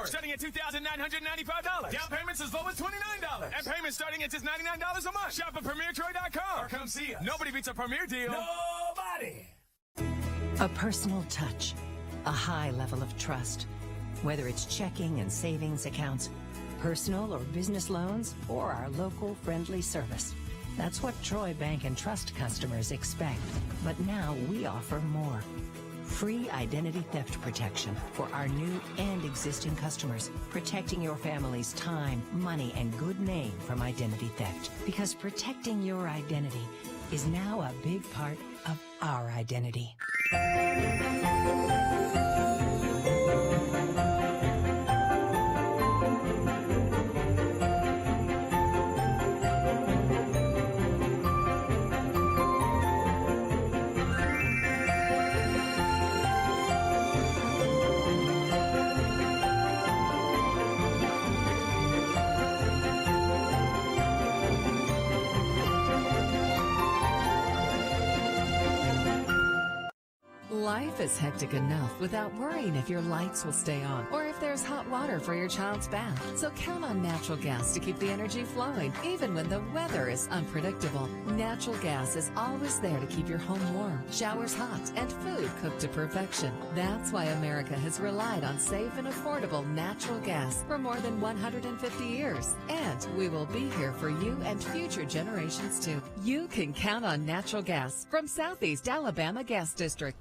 Starting at $2,995. Down payments as low as $29. And payments starting at just $99 a month. Shop at PremierTroy.com or come see us. Nobody beats a Premier deal. Nobody. A personal touch, a high level of trust. Whether it's checking and savings accounts, personal or business loans, or our local friendly service. That's what Troy Bank and Trust customers expect. But now we offer more. Free identity theft protection for our new and existing customers, protecting your family's time, money, and good name from identity theft. Because protecting your identity is now a big part of our identity. Life is hectic enough without worrying if your lights will stay on or if there's hot water for your child's bath. So count on natural gas to keep the energy flowing, even when the weather is unpredictable. Natural gas is always there to keep your home warm, showers hot, and food cooked to perfection. That's why America has relied on safe and affordable natural gas for more than 150 years. And we will be here for you and future generations too. You can count on natural gas from Southeast Alabama Gas District.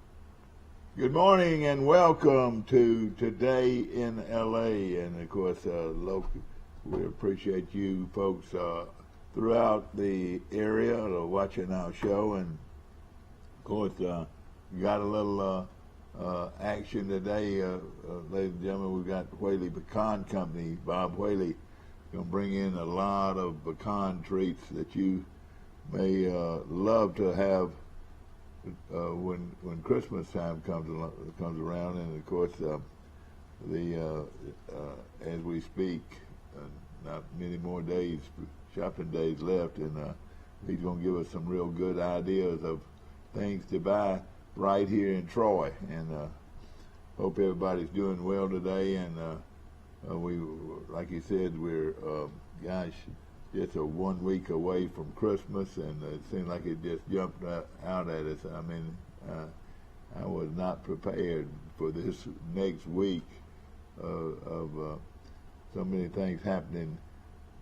Good morning and welcome to Today in LA, and of course we appreciate you folks throughout the area watching our show, and of course we got a little action today, ladies and gentlemen. We've got Whaley Pecan Company. Bob Whaley going to bring in a lot of pecan treats that you may love to have when Christmas time comes around, and of course as we speak, not many more shopping days left, and he's going to give us some real good ideas of things to buy right here in Troy. And hope everybody's doing well today. And we, like you said, we're just 1 week away from Christmas, and it seemed like it just jumped out at us. I mean, I was not prepared for this next week of so many things happening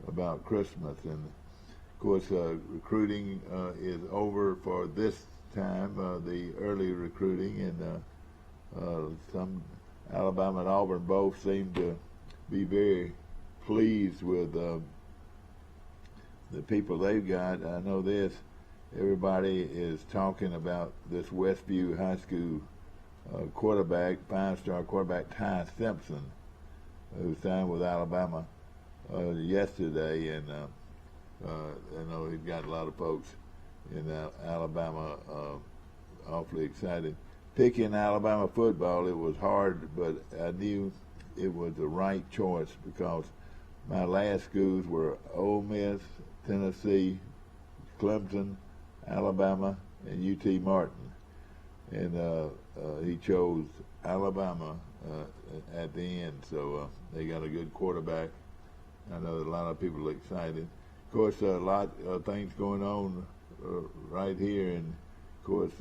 about Christmas. And of course, recruiting is over for this time, the early recruiting, and some Alabama and Auburn both seem to be very pleased with the people they've got. I know this, everybody is talking about this Westview High School quarterback, 5-star quarterback Tyson Simpson, who signed with Alabama yesterday, and I know he's got a lot of folks in Alabama awfully excited. Picking Alabama football, it was hard, but I knew it was the right choice because my last schools were Ole Miss, Tennessee, Clemson, Alabama, and UT Martin. And he chose Alabama at the end, so they got a good quarterback. I know a lot of people are excited. Of course, a lot of things going on right here, and of course,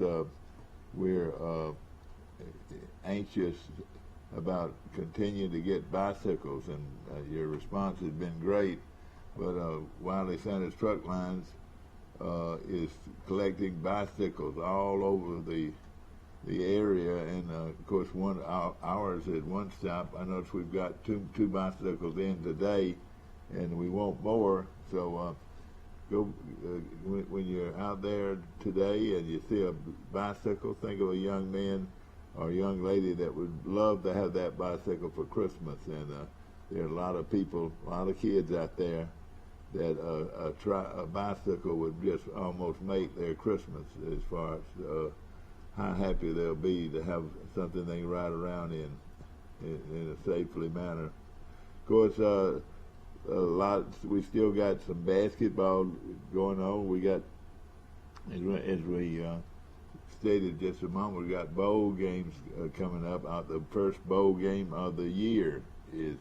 we're anxious about continuing to get bicycles, and your response has been great. But Wiley Sanders Truck Lines is collecting bicycles all over the area, and of course ours at one stop. I noticed we've got two bicycles in today, and we want more. So go when you're out there today and you see a bicycle, think of a young man or a young lady that would love to have that bicycle for Christmas. And there are a lot of people, a lot of kids out there that a bicycle would just almost make their Christmas, as far as how happy they'll be to have something they can ride around in a safely manner. Of course, we still got some basketball going on. We got, as we stated just a moment, we got bowl games coming up. The first bowl game of the year is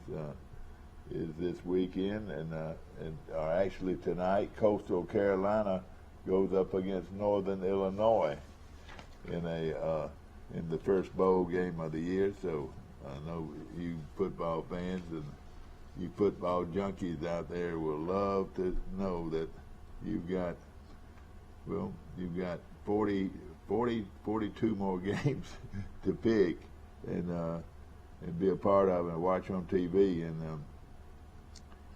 this weekend, and actually tonight, Coastal Carolina goes up against Northern Illinois in the first bowl game of the year. So I know you football fans and you football junkies out there will love to know that you've got 42 more games to pick and be a part of and watch on TV. And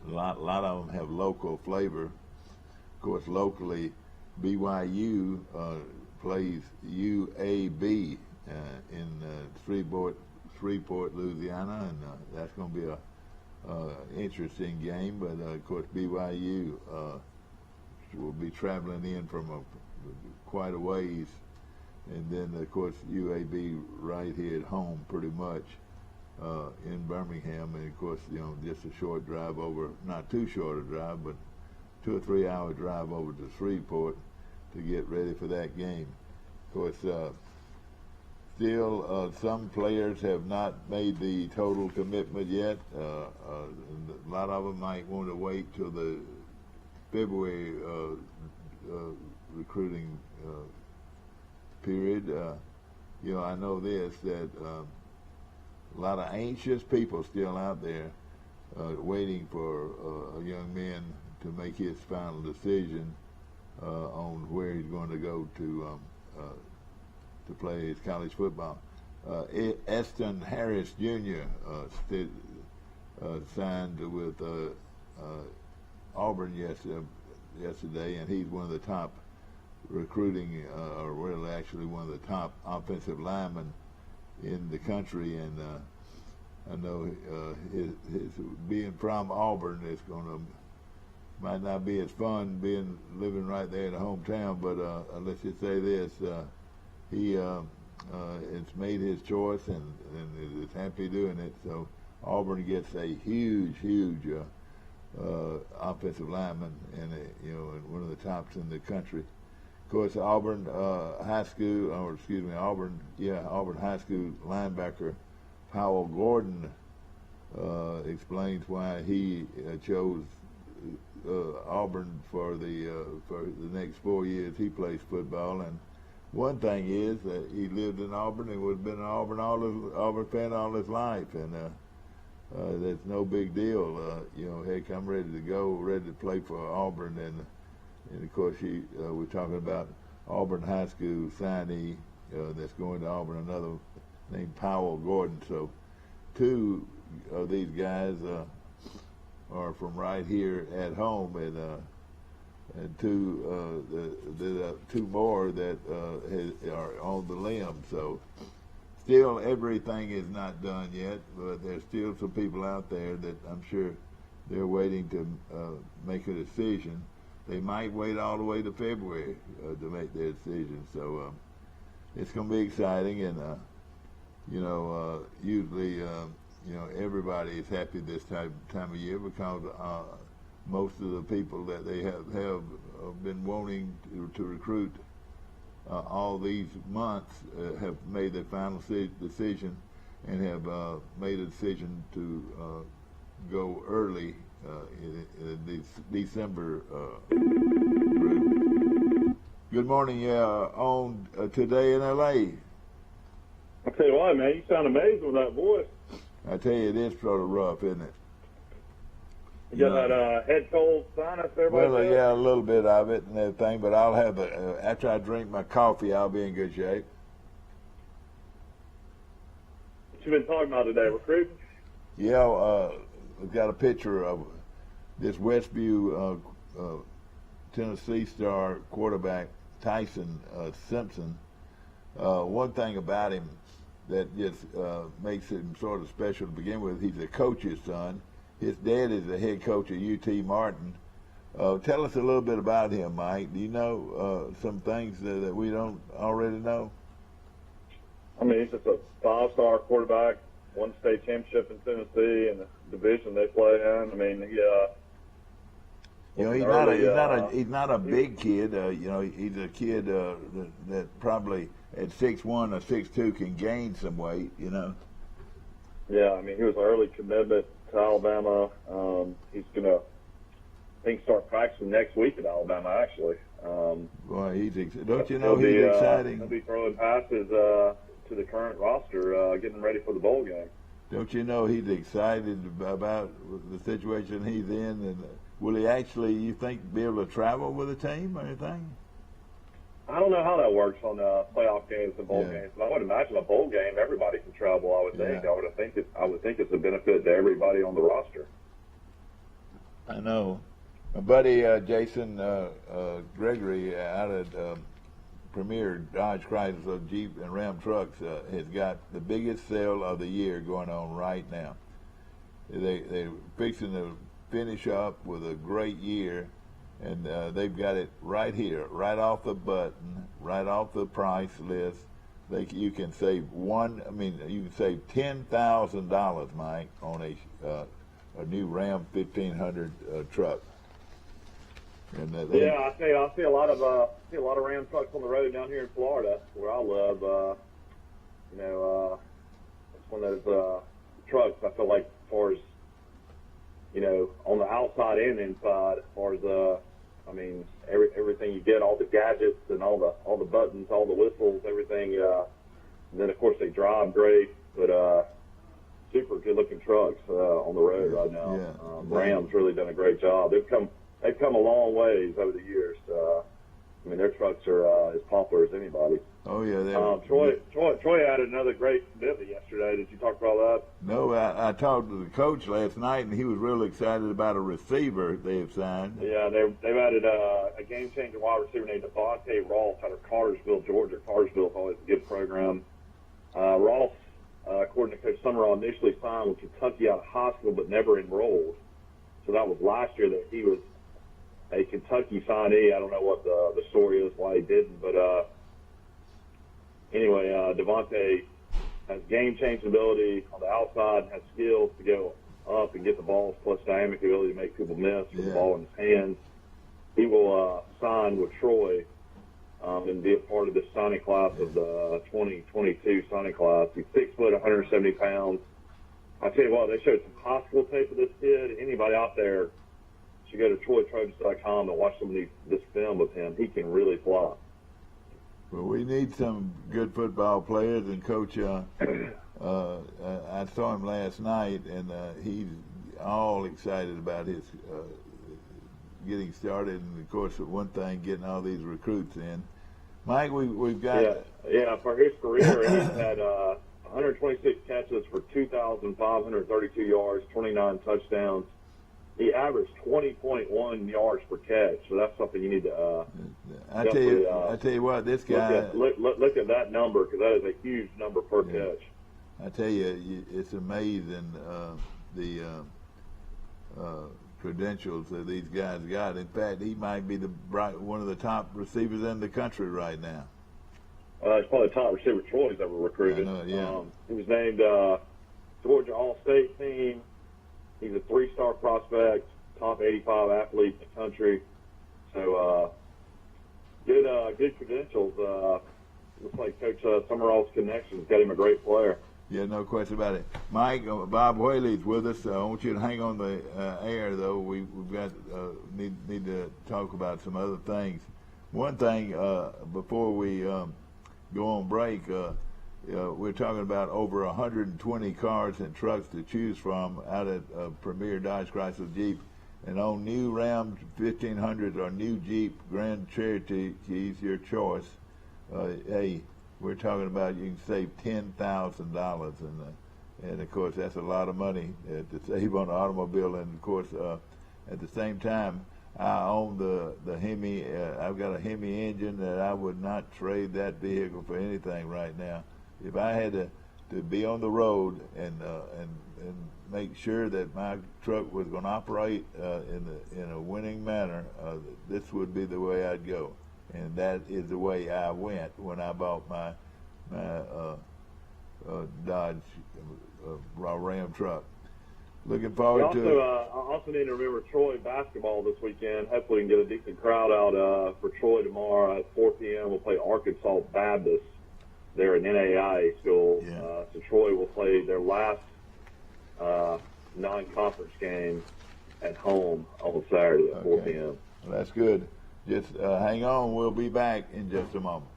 a lot of them have local flavor. Of course, locally, BYU plays UAB in Shreveport, Louisiana, and that's going to be a interesting game. But of course, BYU will be traveling in from quite a ways, and then of course UAB right here at home, pretty much in Birmingham, and of course just a short drive over, not too short a drive, but 2 or 3 hour drive over to Shreveport to get ready for that game. Of course, still some players have not made the total commitment yet. A lot of them might want to wait till the February recruiting period. I know this, that a lot of anxious people still out there waiting for a young man to make his final decision on where he's going to go to play his college football. Eston Harris Jr. Signed with Auburn yesterday, and he's one of the top recruiting, or really actually one of the top offensive linemen in the country. And I know his being from Auburn is might not be as fun living right there in the hometown, but let's just say this: he has made his choice and is happy doing it. So Auburn gets a huge offensive lineman, and one of the tops in the country. Of course, Auburn High School High School linebacker Powell Gordon explains why he chose Auburn for the next 4 years he plays football. And one thing is that he lived in Auburn and has been an Auburn fan all his life, and that's no big deal. Heck, I'm ready to go, ready to play for Auburn, and of course we're talking about Auburn High School signee that's going to Auburn, another named Powell Gordon. So 2 of these guys are from right here at home, and 2 more that are on the limb. So still everything is not done yet, but there's still some people out there that I'm sure they're waiting to make a decision. They might wait all the way to February to make their decision. So it's going to be exciting, and usually everybody is happy this time of year because most of the people that they have been wanting to recruit all these months have made their final decision and have made a decision to go early in December. Good morning. On Today in L.A. I tell you what, man, you sound amazing with that voice. I tell you, it is sort of rough, isn't it? You got that head cold sinus there? Well, yeah, a little bit of it and everything, but I'll have after I drink my coffee, I'll be in good shape. What you been talking about today, recruiting? Yeah, we've got a picture of this Westview Tennessee star quarterback, Tyson Simpson. One thing about him that just makes him sort of special to begin with, he's a coach's son. His dad is the head coach at UT Martin. Tell us a little bit about him, Mike. Do you know some things that we don't already know? I mean, he's just a 5-star quarterback, won state championship in Tennessee and the division they play in. I mean, he's not a big kid. He's a kid that probably at 6'1" or 6'2" can gain some weight. Yeah, I mean, he was an early commitment to Alabama. He's going to, I think, start practicing next week at Alabama, actually. Boy, don't you know he's exciting? He'll be throwing passes to the current roster, getting ready for the bowl game. Don't you know he's excited about the situation he's in? And will he actually, you think, be able to travel with the team or anything? I don't know how that works on playoff games and bowl games, but I would imagine a bowl game, everybody can travel. I would think. I would think it's a benefit to everybody on the roster. I know. My buddy Jason Gregory out at Premier Dodge Chrysler Jeep and Ram Trucks has got the biggest sale of the year going on right now. They're fixing to finish up with a great year. And they've got it right here, right off the button, right off the price list. You can save you can save $10,000, Mike, on a new Ram 1500 truck. And I see a lot of Ram trucks on the road down here in Florida, where I live. It's one of those trucks. I feel like, as far as on the outside and inside, as far as everything you get, all the gadgets and all the buttons, all the whistles, everything. And then of course they drive great, but super good looking trucks on the road right now. Yeah. Ram's really done a great job. They've come a long ways over the years. Their trucks are as popular as anybody. Oh yeah, Troy had another great bivvy yesterday. Did you talk about that? No, I talked to the coach last night, and he was real excited about a receiver they have signed. Yeah, they've added a game-changing wide receiver named Devonte Ross out of Cartersville, Georgia. Cartersville's always a good program. Ross, according to Coach Summerall, initially signed with Kentucky out of high school, but never enrolled. So that was last year that he was a Kentucky signee. I don't know what the story is, why he didn't, but anyway, Devonte has game-changing ability on the outside, has skills to go up and get the balls, plus dynamic ability to make people miss with the ball in his hands. He will sign with Troy and be a part of the signing class of the 2022 signing class. He's 6 foot, 170 pounds. I tell you what, they showed some high school tape of this kid. Anybody out there should go to TroyTrojans.com and watch some of this film of him. He can really fly. Well, we need some good football players, and Coach, I saw him last night, and he's all excited about his getting started, and of course, one thing, getting all these recruits in. Mike, we've got... Yeah, for his career, he's had 126 catches for 2,532 yards, 29 touchdowns. He averaged 20.1 yards per catch, so that's something you need to. I tell you what, this guy. Look at that number, because that is a huge number per catch. I tell you, it's amazing the credentials that these guys got. In fact, he might be one of the top receivers in the country right now. He's probably the top receiver Troy's ever recruited. I know, yeah. He was named Georgia All-State team. He's a 3-star prospect, top 85 athlete in the country. So good credentials. Looks like Coach Summerall's connections got him a great player. Yeah, no question about it. Mike, Bob Whaley's with us. I want you to hang on the air, though. We've got need to talk about some other things. One thing before we go on break. We're talking about over 120 cars and trucks to choose from out at Premier Dodge Chrysler Jeep. And on new Ram 1500s or new Jeep Grand Cherokees, your choice. Hey, we're talking about you can save $10,000. And of course, that's a lot of money to save on an automobile. And of course, at the same time, I own the Hemi. I've got a Hemi engine that I would not trade that vehicle for anything right now. If I had to be on the road and make sure that my truck was going to operate in a winning manner, this would be the way I'd go, and that is the way I went when I bought my Dodge Ram truck. Looking forward to it. I also need to remember Troy basketball this weekend. Hopefully, we can get a decent crowd out for Troy tomorrow at 4 p.m. We'll play Arkansas Baptist. They're an NAIA school. Yeah. So Troy will play their last non-conference game at home on Saturday at 4 p.m. Well, that's good. Just hang on. We'll be back in just a moment.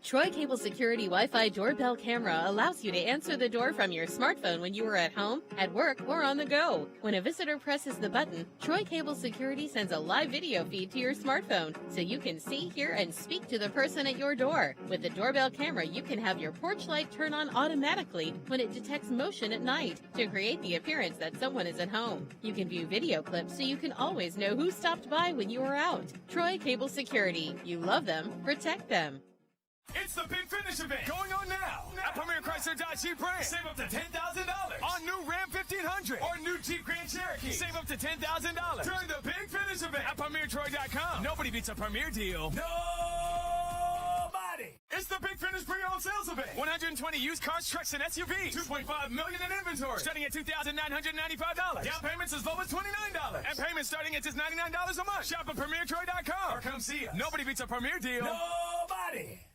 Troy Cable Security Wi-Fi doorbell camera allows you to answer the door from your smartphone when you are at home, at work, or on the go. When a visitor presses the button, Troy Cable Security sends a live video feed to your smartphone so you can see, hear, and speak to the person at your door. With the doorbell camera, you can have your porch light turn on automatically when it detects motion at night to create the appearance that someone is at home. You can view video clips so you can always know who stopped by when you are out. Troy Cable Security. You love them, protect them. It's the Big Finish event going on now at Premier Chrysler Dodge Jeep Ram. Save up to $10,000 on new Ram 1500 or new Jeep Grand Cherokee. Save up to $10,000 during the Big Finish event at PremierTroy.com. Nobody beats a Premier deal. Nobody. It's the Big Finish pre-owned sales event. 120 used cars, trucks, and SUVs. $2.5 million in inventory. Starting at $2,995. Down payments as low as $29. And payments starting at just $99 a month. Shop at PremierTroy.com or come see us. Nobody beats a Premier deal. Nobody.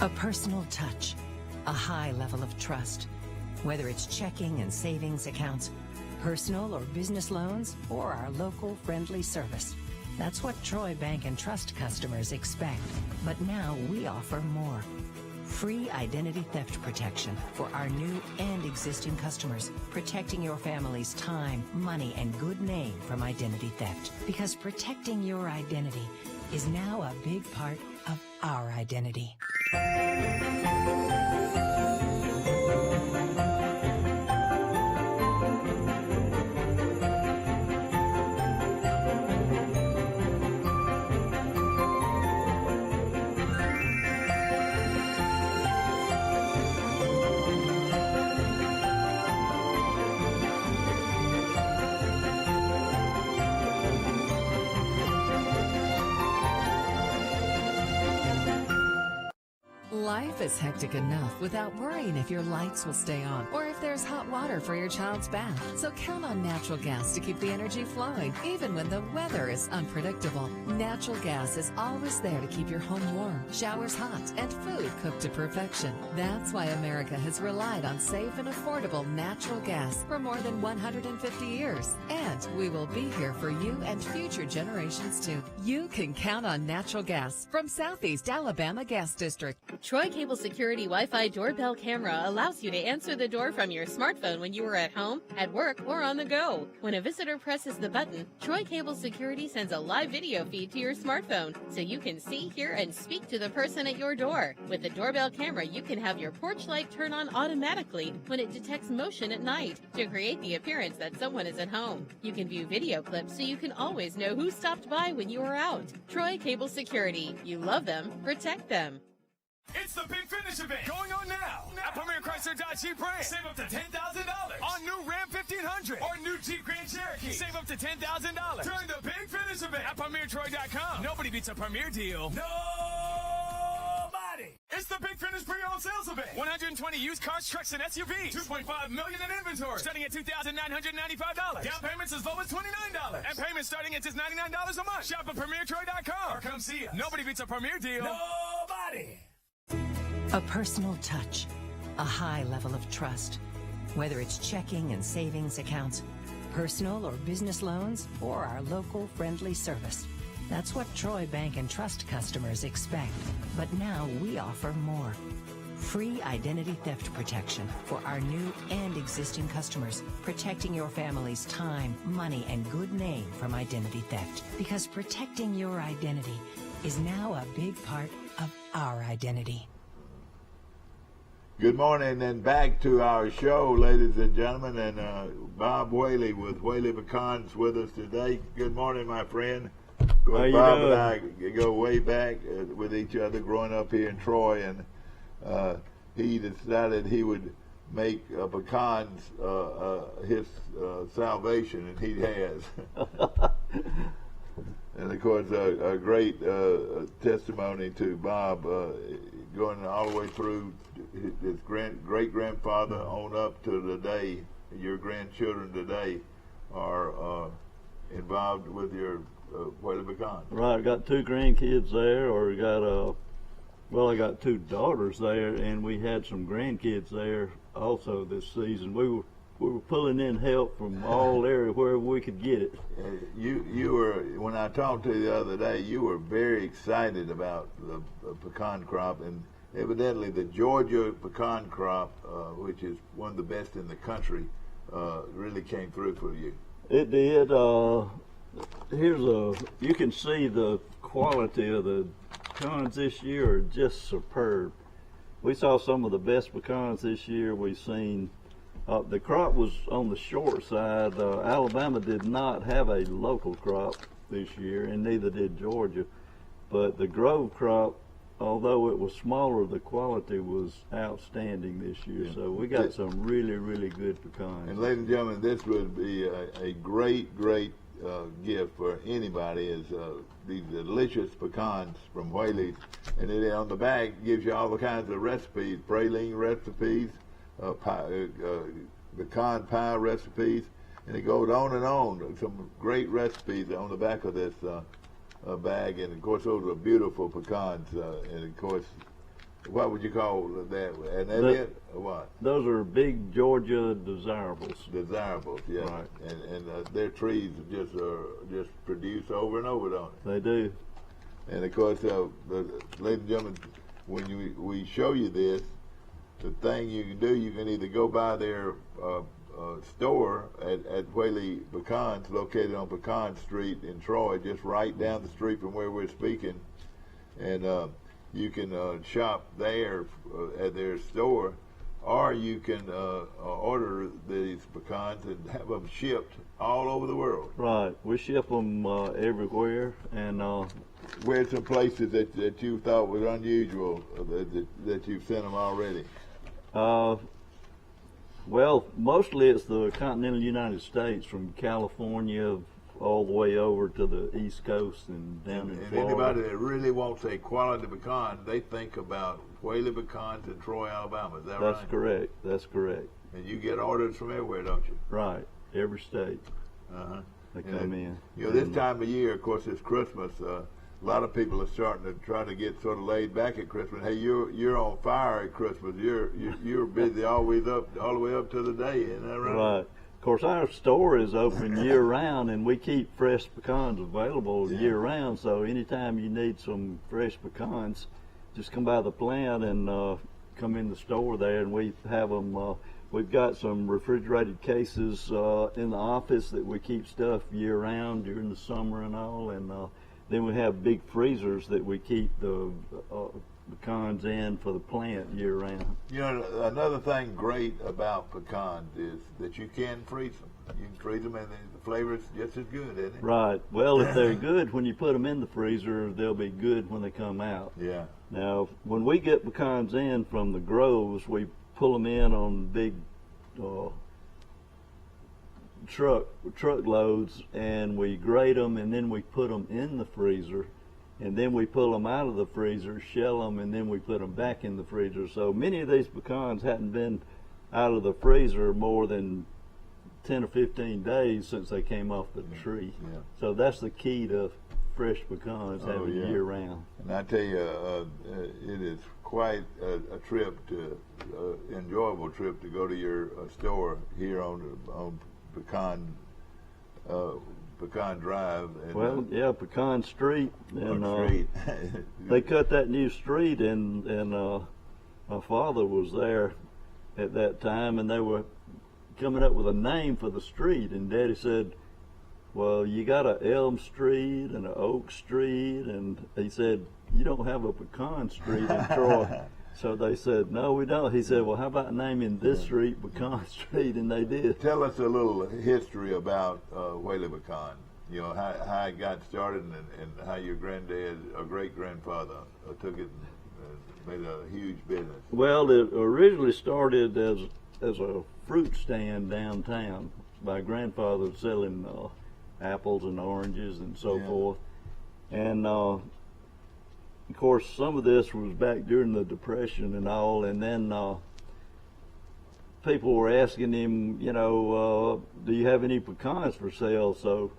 A personal touch, a high level of trust. Whether it's checking and savings accounts, personal or business loans, or our local friendly service. That's what Troy Bank and Trust customers expect. But now we offer more. Free identity theft protection for our new and existing customers, protecting your family's time, money, and good name from identity theft. Because protecting your identity is now a big part of our identity. Life is hectic enough without worrying if your lights will stay on or if there's hot water for your child's bath. So count on natural gas to keep the energy flowing, even when the weather is unpredictable. Natural gas is always there to keep your home warm, showers hot, and food cooked to perfection. That's why America has relied on safe and affordable natural gas for more than 150 years. And we will be here for you and future generations too. You can count on natural gas from Southeast Alabama Gas District. Troy Cable Security Wi-Fi doorbell camera allows you to answer the door from your smartphone when you are at home, at work, or on the go. When a visitor presses the button, Troy Cable Security sends a live video feed to your smartphone so you can see, hear, and speak to the person at your door. With the doorbell camera, you can have your porch light turn on automatically when it detects motion at night to create the appearance that someone is at home. You can view video clips so you can always know who stopped by when you are out. Troy Cable Security. You love them, protect them. It's the Big Finish event going on now at Premier Chrysler Dodge Jeep Ram. Save up to $10,000 on new Ram 1500 or new Jeep Grand Cherokee. Save up to $10,000 during the Big Finish event at PremierTroy.com. Nobody beats a Premier deal. Nobody. It's the Big Finish pre-owned sales event. 120 used cars, trucks, and SUVs. $2.5 million in inventory. Starting at $2,995. Down payments as low as $29. And payments starting at just $99 a month. Shop at PremierTroy.com or come see us. Nobody beats a Premier deal. Nobody. A personal touch, a high level of trust. Whether it's checking and savings accounts, personal or business loans, or our local friendly service. That's what Troy Bank and Trust customers expect. But now we offer more. Free identity theft protection for our new and existing customers, protecting your family's time, money, and good name from identity theft. Because protecting your identity is now a big part of our identity. Good morning, and back to our show, ladies and gentlemen, and Bob Whaley with Whaley Pecans with us today. Good morning, my friend. Bob and I go way back with each other growing up here in Troy, and he decided he would make pecans his salvation, and he has. And of course, a great testimony to Bob going all the way through his great-grandfather on up to today. Your grandchildren today are involved with your Whaley Pecans. Right, I got two grandkids there, or I got two daughters there, and we had some grandkids there also this season. We were pulling in help from all area wherever we could get it. You were, when I talked to you the other day, you were very excited about the pecan crop, and evidently the Georgia pecan crop, which is one of the best in the country, really came through for you. It did. You can see the quality of the pecans this year are just superb. We saw some of the best pecans this year we've seen. The crop was on the short side. Alabama did not have a local crop this year, and neither did Georgia. But the Grove crop, although it was smaller, the quality was outstanding this year. So we got some really, really good pecans. And ladies and gentlemen, this would be a great, great gift for anybody, is these delicious pecans from Whaley's. And it, on the back, gives you all the kinds of recipes, praline recipes, pecan pie recipes, and it goes on and on. Some great recipes on the back of this bag, and of course those are beautiful pecans, and of course, what would you call that? And that it? What? Those are big Georgia desirables. Desirables, yes. Right. And their trees just produce over and over, don't they? They do. And of course, ladies and gentlemen, when we show you this, the thing you can do, you can either go by their store at Whaley Pecans, located on Pecan Street in Troy, just right down the street from where we're speaking, and you can shop there at their store, or you can order these pecans and have them shipped all over the world. Right, we ship them everywhere, and where's some places that you thought was unusual that you've sent them already? Well, mostly it's the continental United States, from California all the way over to the East Coast and down in Florida. Anybody that really wants a quality pecan, they think about Whaley Pecans in Troy, Alabama. Is that right? That's correct. That's correct. And you get orders from everywhere, don't you? Right. Every state. They come in. You know, this time of year, of course, it's Christmas. A lot of people are starting to try to get sort of laid back at Christmas. Hey, you're on fire at Christmas. You're busy all the way up to the day. Isn't that right? Right. Of course, our store is open year round, and we keep fresh pecans available year round. So anytime you need some fresh pecans, just come by the plant and come in the store there, and we have them. We've got some refrigerated cases in the office that we keep stuff year round during the summer and all, and then we have big freezers that we keep the pecans in for the plant year round. You know, another thing great about pecans is that you can freeze them. You can freeze them, and the flavor's just as good, isn't it? Right. Well, if they're good when you put them in the freezer, they'll be good when they come out. Yeah. Now, when we get pecans in from the groves, we pull them in on big truckloads, and we grate them, and then we put them in the freezer, and then we pull them out of the freezer, shell them, and then we put them back in the freezer. So many of these pecans hadn't been out of the freezer more than 10 or 15 days since they came off the tree. Yeah. So that's the key to fresh pecans, having year round. And I tell you, it is quite a trip, enjoyable trip to go to your store here on Pecan Drive. And, well, Pecan Street, and they cut that new street, and my father was there at that time, and they were coming up with a name for the street, and Daddy said, well, you got a Elm Street and an Oak Street, and he said, you don't have a Pecan Street in Troy. So they said, no, we don't. He said, well, how about naming this street Pecan Street? And they did. Tell us a little history about Whaley Pecan. You know, how it got started, and how your granddad or great-grandfather took it and made it a huge business. Well, it originally started as a fruit stand downtown. My grandfather was selling apples and oranges and so forth. And of course, some of this was back during the Depression and all, and then people were asking him, you know, do you have any pecans for sale? So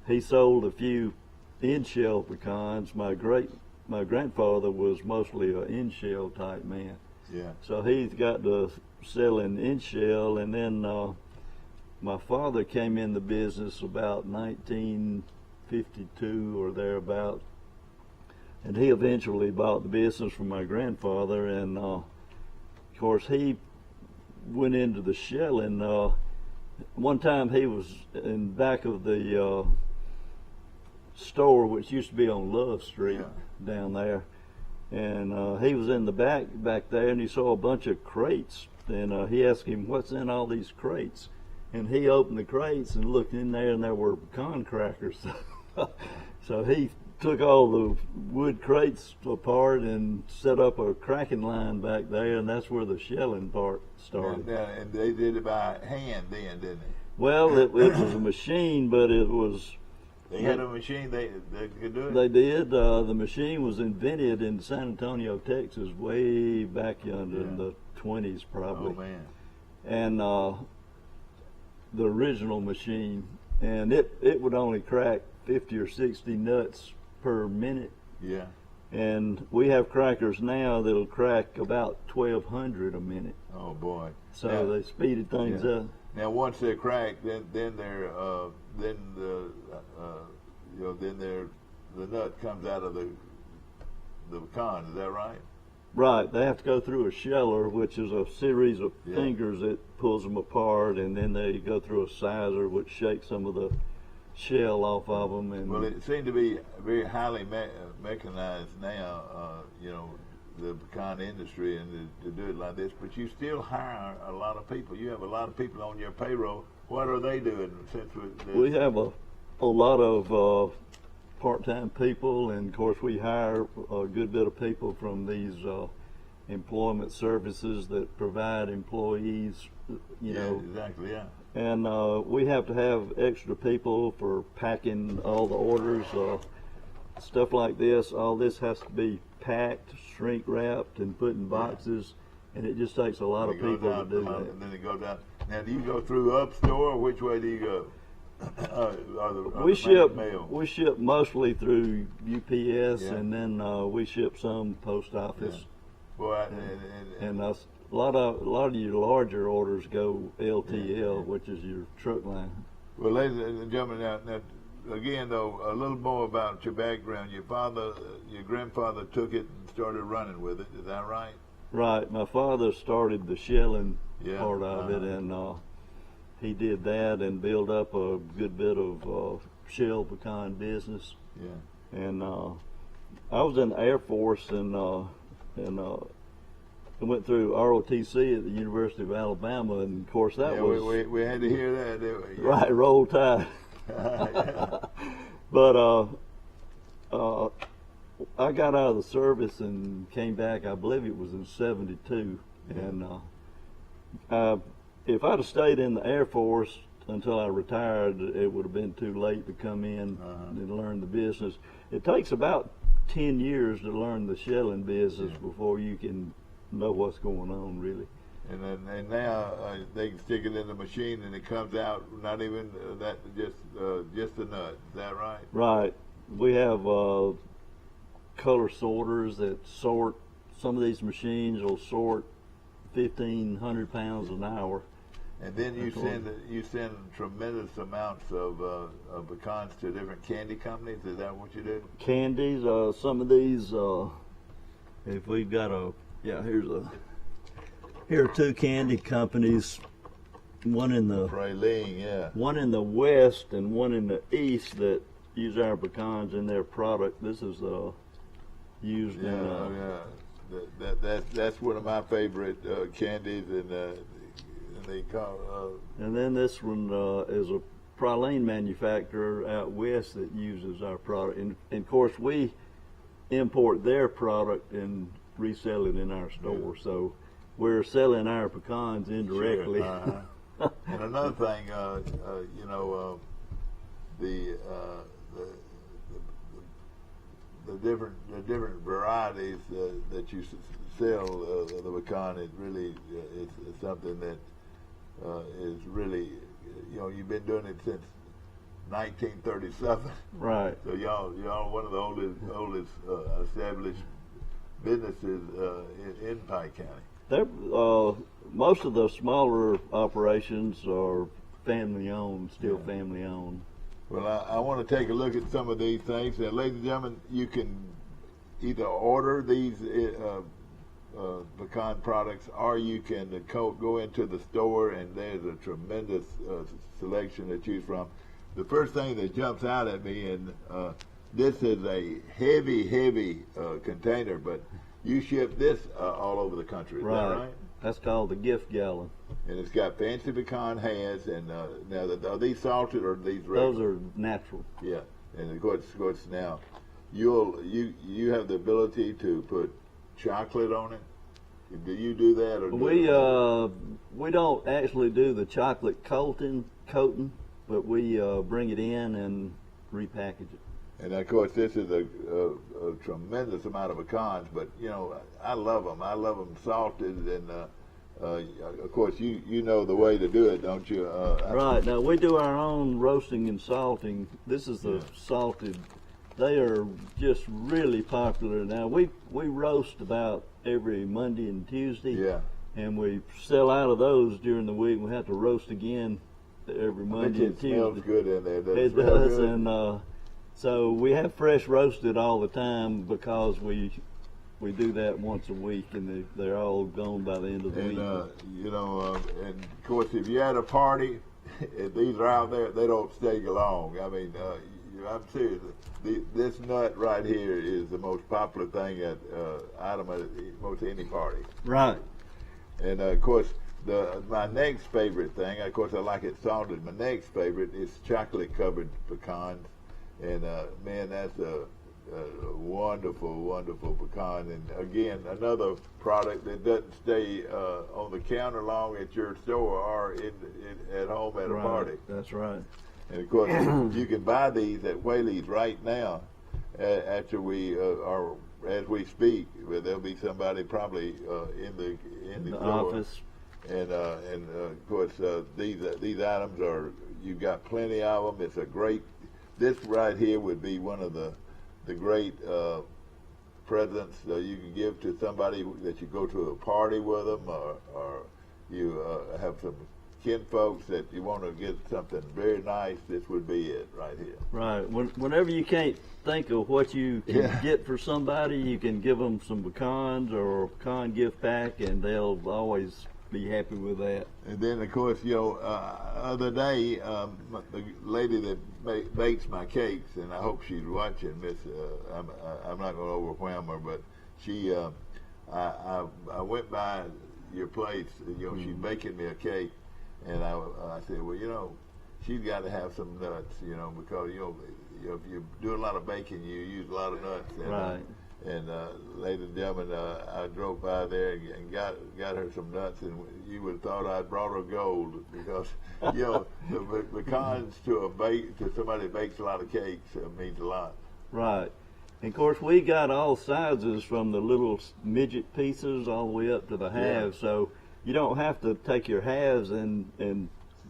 he sold a few in-shell pecans. My grandfather was mostly an in-shell type man. Yeah. So he got to selling in-shell, and then my father came in the business about 1952 or thereabout, and he eventually bought the business from my grandfather, and of course he went into the shelling. One time he was in back of the store, which used to be on Love Street down there, and he was in the back there, and he saw a bunch of crates, and he asked him, "What's in all these crates?" And he opened the crates and looked in there, and there were pecan crackers. So he took all the wood crates apart and set up a cracking line back there, and that's where the shelling part started. And they did it by hand then, didn't they? Well, it was a machine, but it was... They had a machine, they could do it? They did. The machine was invented in San Antonio, Texas, way back yonder in the 20s probably. Oh, man. And the original machine, and it would only crack 50 or 60 nuts per minute. Yeah. And we have crackers now that'll crack about 1,200 a minute. Oh boy! So now, they speeded things up. Now once they're cracked, then they're the nut comes out of the pecan. Is that right? Right. They have to go through a sheller, which is a series of fingers that pulls them apart, and then they go through a sizer, which shakes some of the shell off of them. And well, it seemed to be very highly mechanized now, the pecan industry, and to do it like this. But you still hire a lot of people. You have a lot of people on your payroll. What are they doing? We have a lot of part-time people, and of course we hire a good bit of people from these employment services that provide employees, Exactly, yeah. And we have to have extra people for packing all the orders, stuff like this. All this has to be packed, shrink wrapped, and put in boxes, and it just takes a lot of people to do that. And then it goes down. Now, do you go through up store, or which way do you go? We ship mostly through UPS, and then we ship some post office. Yeah. Boy, and a lot of your larger orders go LTL, which is your truck line. Well, ladies and gentlemen, now again though, a little more about your background. Your grandfather took it and started running with it. Is that right? Right. My father started the shelling part of it, and he did that and built up a good bit of shell pecan business. Yeah. And I was in the Air Force, and I went through ROTC at the University of Alabama, and of course that was... we had to hear that, didn't we? Yeah. Right, roll tide. But I got out of the service and came back, I believe it was in 72, and if I'd have stayed in the Air Force until I retired, it would have been too late to come in and learn the business. It takes about 10 years to learn the shelling business before you can know what's going on, really. And now they can stick it in the machine and it comes out not even that, just a nut. Is that right? Right. We have color sorters that sort. Some of these machines will sort 1,500 pounds an hour. And then you send tremendous amounts of pecans to different candy companies. Is that what you do? Candies. Some of these. If we've got here are two candy companies. One in the Praline, one in the west and one in the east that use our pecans in their product. This is used in. That's one of my favorite candies, and they call. And then this one is a praline manufacturer out west that uses our product, and of course we import their product and resell it in our store. So we're selling our pecans indirectly. Sure. And another thing, the different varieties that you sell the pecan is really is something that is really, you've been doing it since 1937. Right. So y'all one of the oldest established businesses in Pike County. Most of the smaller operations are family owned, still family owned. Well, I want to take a look at some of these things. Ladies and gentlemen, you can either order these pecan products, or you can go into the store, and there's a tremendous selection to choose from. The first thing that jumps out at me, and this is a heavy container, but you ship this all over the country, is that right? That's called the gift gallon. And it's got fancy pecan heads, and now are these salted or are these regular? Those are natural. Yeah, and of course now you have the ability to put chocolate on it. Do you do that, or we don't actually do the chocolate coating, but we bring it in and repackage it. And of course, this is a tremendous amount of pecans, but you know, I love them. I love them salted, and of course, you know the way to do it, don't you? Right. Now we do our own roasting and salting. This is the salted. They are just really popular now. We roast about every Monday and Tuesday. Yeah. And we sell out of those during the week. We have to roast again every Monday and Tuesday. It smells good in there. It does, and so we have fresh roasted all the time because we do that once a week, and they're all gone by the end of the week. You know, and of course, if you're at a party, if these are out there, they don't stay long. I mean, I'm serious. This nut right here is the most popular thing item at most any party. Right. And of course, my next favorite thing, of course, I like it salted. My next favorite is chocolate covered pecans, and man, that's a wonderful pecan. And again, another product that doesn't stay on the counter long at your store or at home at a party. That's right. And of course, you can buy these at Whaley's right now. After we are, as we speak, there'll be somebody probably in the office. And of course, these items are, you've got plenty of them. It's a great. This right here would be one of the great presents you can give to somebody that you go to a party with them, or you have some kin folks that you want to get something very nice. This would be it right here. Right. Whenever you can't think of what you can get for somebody, you can give them some pecans or a pecan gift pack, and they'll always be happy with that. And then, of course, you know, other day, the lady that bakes my cakes, and I hope she's watching this. I'm not going to overwhelm her, but she, I went by your place. You know, she's baking me a cake, and I said, well, you know, she's got to have some nuts, you know, because you know, if you do a lot of baking, you use a lot of nuts. And, right. And ladies and gentlemen, I drove by there and got her some nuts, and you would have thought I'd brought her gold, because you know the pecans to somebody that bakes a lot of cakes means a lot. Right. And of course, we got all sizes from the little midget pieces all the way up to the halves, so you don't have to take your halves and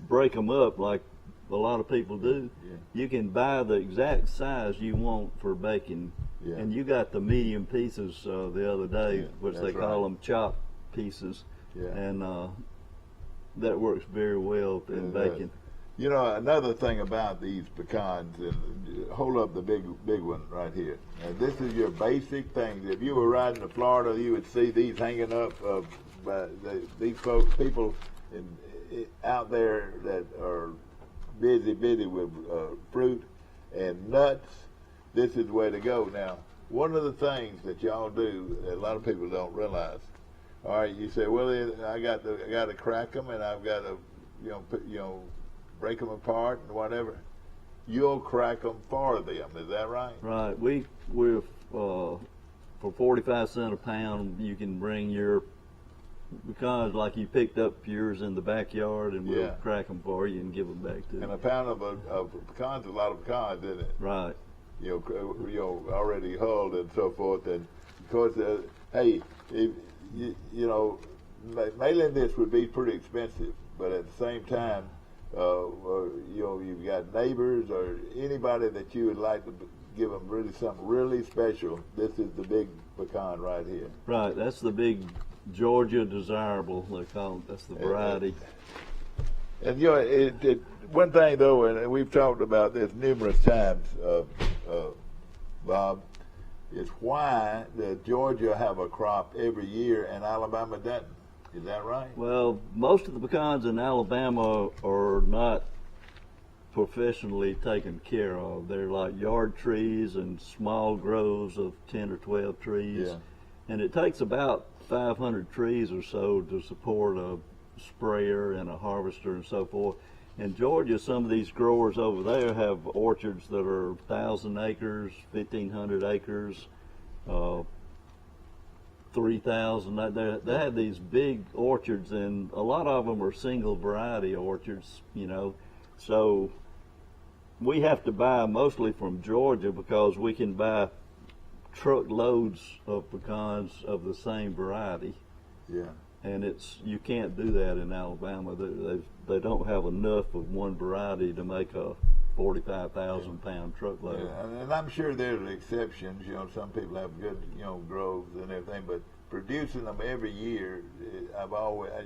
break them up like a lot of people do. Yeah. You can buy the exact size you want for baking. Yeah. And you got the medium pieces the other day, which they call them chopped pieces. Yeah. And that works very well in baking. You know, another thing about these pecans, and hold up the big one right here. And this is your basic things. If you were riding to Florida, you would see these hanging up. These people out there that are busy with fruit and nuts. This is the way to go. Now, one of the things that y'all do that a lot of people don't realize. All right, you say, well, I got to crack them, and I've got to, break them apart and whatever. You'll crack them for them. Is that right? Right. We're for 45 cents a pound, you can bring your pecans like you picked up yours in the backyard, and we'll crack them for you and give them back to you. And a pound of pecans is a lot of pecans, isn't it? Right. You know, already hulled and so forth. And of course, hey, mailing this would be pretty expensive, but at the same time, you've got neighbors or anybody that you would like to give them really something really special. This is the big pecan right here. Right, that's the big Georgia desirable, they call it. That's the variety. And you know, one thing though, and we've talked about this numerous times, Bob, is why does Georgia have a crop every year and Alabama doesn't? Is that right? Well, most of the pecans in Alabama are not professionally taken care of. They're like yard trees and small groves of 10 or 12 trees. Yeah. And it takes about 500 trees or so to support a sprayer and a harvester and so forth. In Georgia, some of these growers over there have orchards that are 1,000 acres, 1,500 acres, 3,000. They have these big orchards, and a lot of them are single variety orchards, you know. So we have to buy mostly from Georgia because we can buy truckloads of pecans of the same variety. Yeah. And you can't do that in Alabama. They don't have enough of one variety to make a 45,000 pound truckload. Yeah, and I'm sure there's exceptions. You know, some people have good, you know, groves and everything, but producing them every year, I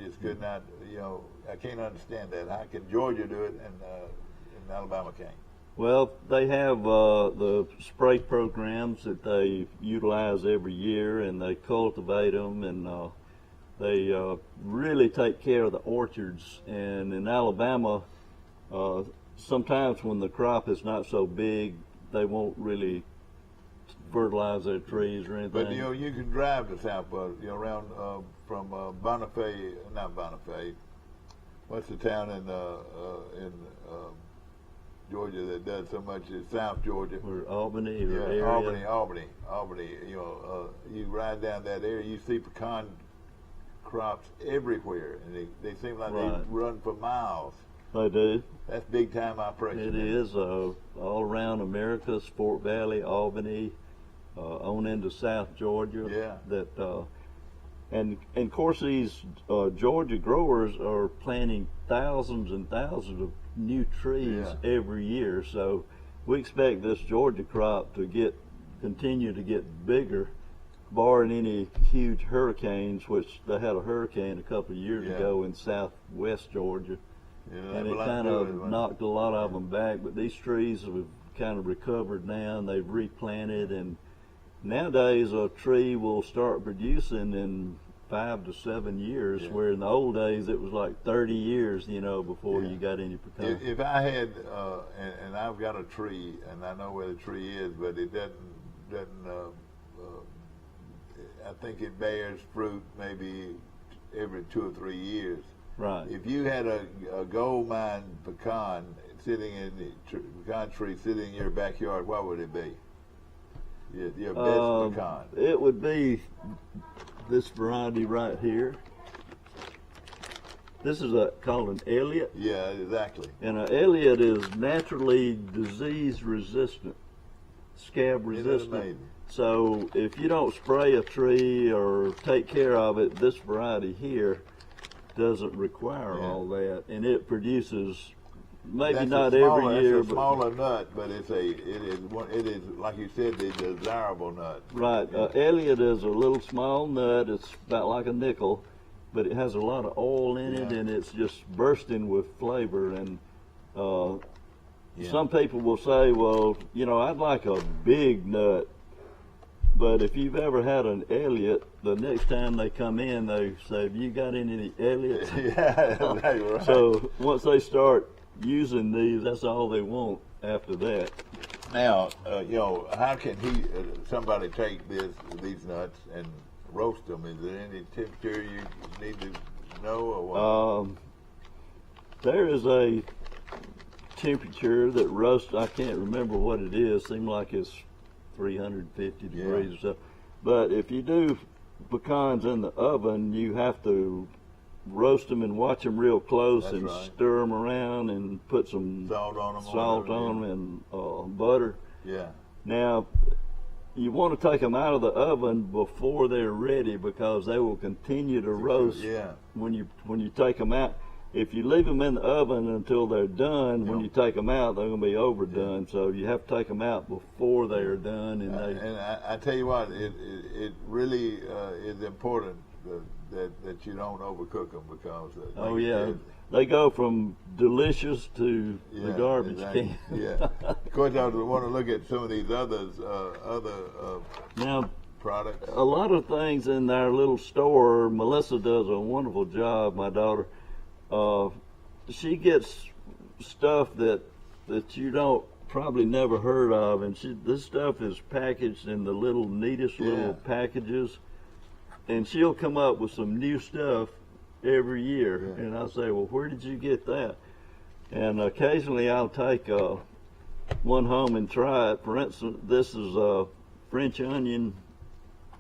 just could not, you know, I can't understand that. How can Georgia do it and Alabama can't? Well, they have the spray programs that they utilize every year, and they cultivate them, and they really take care of the orchards. And in Alabama, sometimes when the crop is not so big, they won't really fertilize their trees or anything. But you know, you can drive to South, you know, around from Bonifay, not Bonifay. What's the town in Georgia that does so much? Is South Georgia. Or Albany or area. Albany. You know, you ride down that area, you see pecan crops everywhere, and they seem like they run for miles. They do. That's big time operation. It is all around Americus, Fort Valley, Albany, on into South Georgia. Yeah. That and of course these Georgia growers are planting thousands and thousands of new trees every year. So we expect this Georgia crop to continue to get bigger, barring any huge hurricanes, which they had a hurricane a couple of years ago in southwest Georgia. Yeah, and it kind of knocked a lot of them back, but these trees have kind of recovered now, and they've replanted, and nowadays a tree will start producing in 5 to 7 years, where in the old days it was like 30 years, you know, before you got any pecan. If I had, and I've got a tree, and I know where the tree is, but it doesn't I think it bears fruit maybe every 2 or 3 years. Right. If you had a gold mine pecan sitting in the pecan tree sitting in your backyard, what would it be? Your best pecan. It would be this variety right here. This is called an Elliott. Yeah, exactly. And an Elliott is naturally disease resistant, scab resistant. Isn't that amazing? So if you don't spray a tree or take care of it, this variety here doesn't require all that, and it produces maybe not every year. It's a smaller nut, but it is like you said, the desirable nut. Right. Elliott is a little small nut. It's about like a nickel, but it has a lot of oil in it, and it's just bursting with flavor. And some people will say, well, you know, I'd like a big nut. But if you've ever had an Elliott, the next time they come in, they say, have you got any Elliots? Yeah, that's right. So once they start using these, that's all they want after that. Now, you know, how can somebody take these nuts and roast them? Is there any temperature you need to know, or what? There is a temperature that roasts. I can't remember what it is. Seems like it's 350 degrees or so. But if you do pecans in the oven, you have to roast them and watch them real close. That's and stir them around and put some salt on them, and butter. Yeah. Now, you want to take them out of the oven before they're ready, because they will continue to roast when you take them out. If you leave them in the oven until they're done, when you take them out, they're going to be overdone. So you have to take them out before they are done. And I tell you what, it really is important that you don't overcook them because. Oh yeah, they go from delicious to the garbage exactly. can. Yeah. Of course, I want to look at some of these other Now, products. a lot of things in our little store. Melissa does a wonderful job. My daughter, she gets stuff that you don't probably never heard of, and this stuff is packaged in the neatest little packages, and she'll come up with some new stuff every year, and I'll say, well, where did you get that? And occasionally I'll take one home and try it. For instance, this is French onion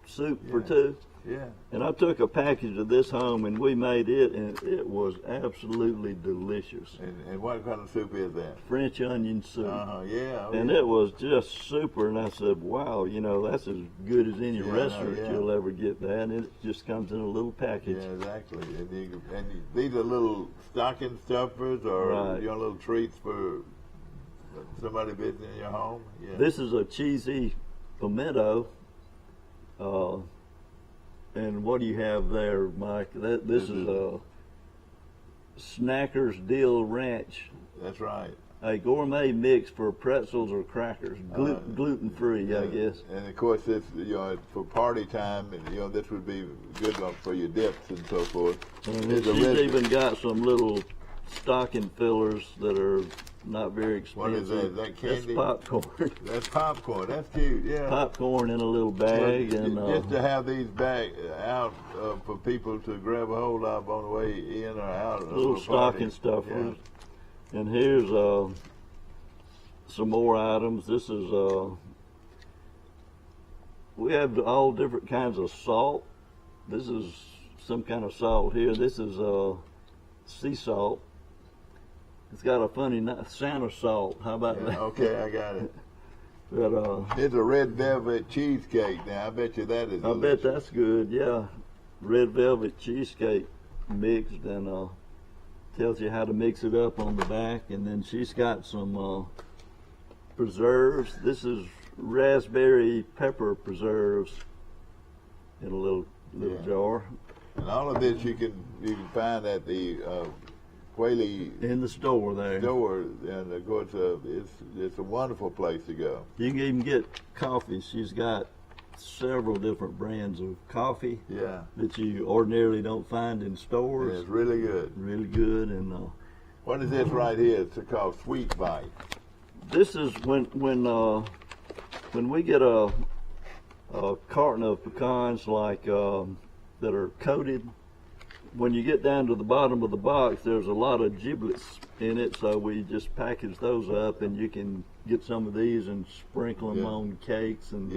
soup for two. Yeah. And I took a package of this home and we made it, and it was absolutely delicious. And what kind of soup is that? French onion soup. And it was just super. And I said, wow, that's as good as any restaurant you'll ever get that. And it just comes in a little package. Yeah, exactly. And these are little stocking stuffers or little treats for somebody visiting your home. Yeah. This is a cheesy pimento. And what do you have there, Mike? This is a Snacker's Dill Ranch. That's right. A gourmet mix for pretzels or crackers, gluten-free, I guess. And of course, this for party time, this would be good for your dips and so forth. And she's even got some little stocking fillers that are not very expensive. What is that? Is that candy? That's popcorn. That's popcorn. That's cute. Yeah. Popcorn in a little bag, well, and just to have these back out for people to grab a hold of on the way in or out. Little stocking stuffers. Yeah. And here's some more items. This is we have all different kinds of salt. This is some kind of salt here. This is sea salt. It's got a funny Santa salt. How about that? Okay, I got it. But it's a red velvet cheesecake. Now I bet you that is. I bet that's good. Yeah, red velvet cheesecake mixed, and tells you how to mix it up on the back. And then she's got some preserves. This is raspberry pepper preserves in a little jar. And all of this you can find at the Whaley in the store there. And of course it's a wonderful place to go. You can even get coffee. She's got several different brands of coffee that you ordinarily don't find in stores. And it's really good. Really good. And what is this right here? It's called Sweet Bite. This is when we get a carton of pecans like that are coated. When you get down to the bottom of the box, there's a lot of giblets in it, so we just package those up, and you can get some of these and sprinkle them on cakes and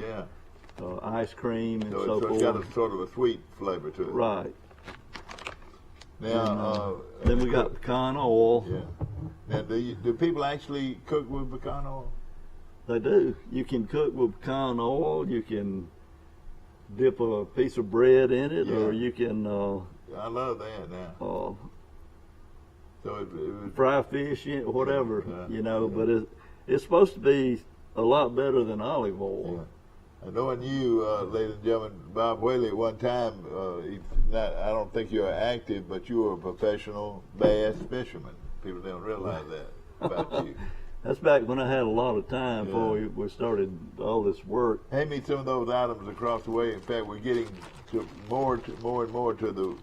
ice cream and so forth. It's got a sort of a sweet flavor to it. Right. Now, then we got pecan oil. Yeah. Now, do people actually cook with pecan oil? They do. You can cook with pecan oil. You can dip a piece of bread in it, or you can. I love that now. So it fry fish in it, whatever, but it's supposed to be a lot better than olive oil. Yeah. I knowing you, ladies and gentlemen, Bob Whaley at one time, I don't think you're active, but you were a professional bass fisherman. People don't realize that about you. That's back when I had a lot of time before we started all this work. Hand me some of those items across the way. In fact, we're getting more and more to the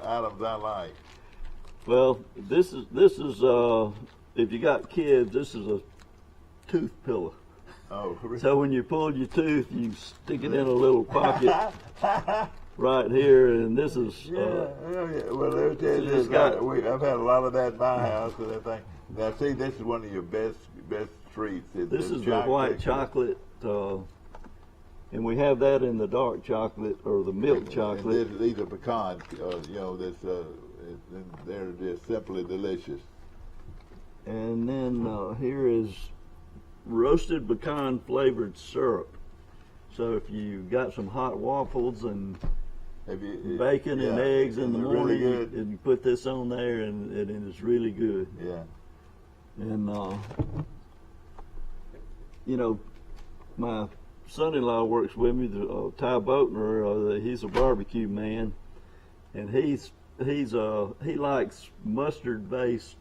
items I like. Well, this is if you got kids, this is a tooth pillow. Oh, really? So when you pull your tooth, you stick it in a little pocket right here, and this is Well, I've had a lot of that in my house, and I think now see, this is one of your best treats. This is the white chocolate. And we have that in the dark chocolate or the milk chocolate. And these are pecans, they're just simply delicious. And then here is roasted pecan flavored syrup. So if you got some hot waffles and bacon and eggs in the morning, and you put this on there, and it is really good. Yeah. And my son-in-law works with me, Ty Boatner. He's a barbecue man, and he likes mustard-based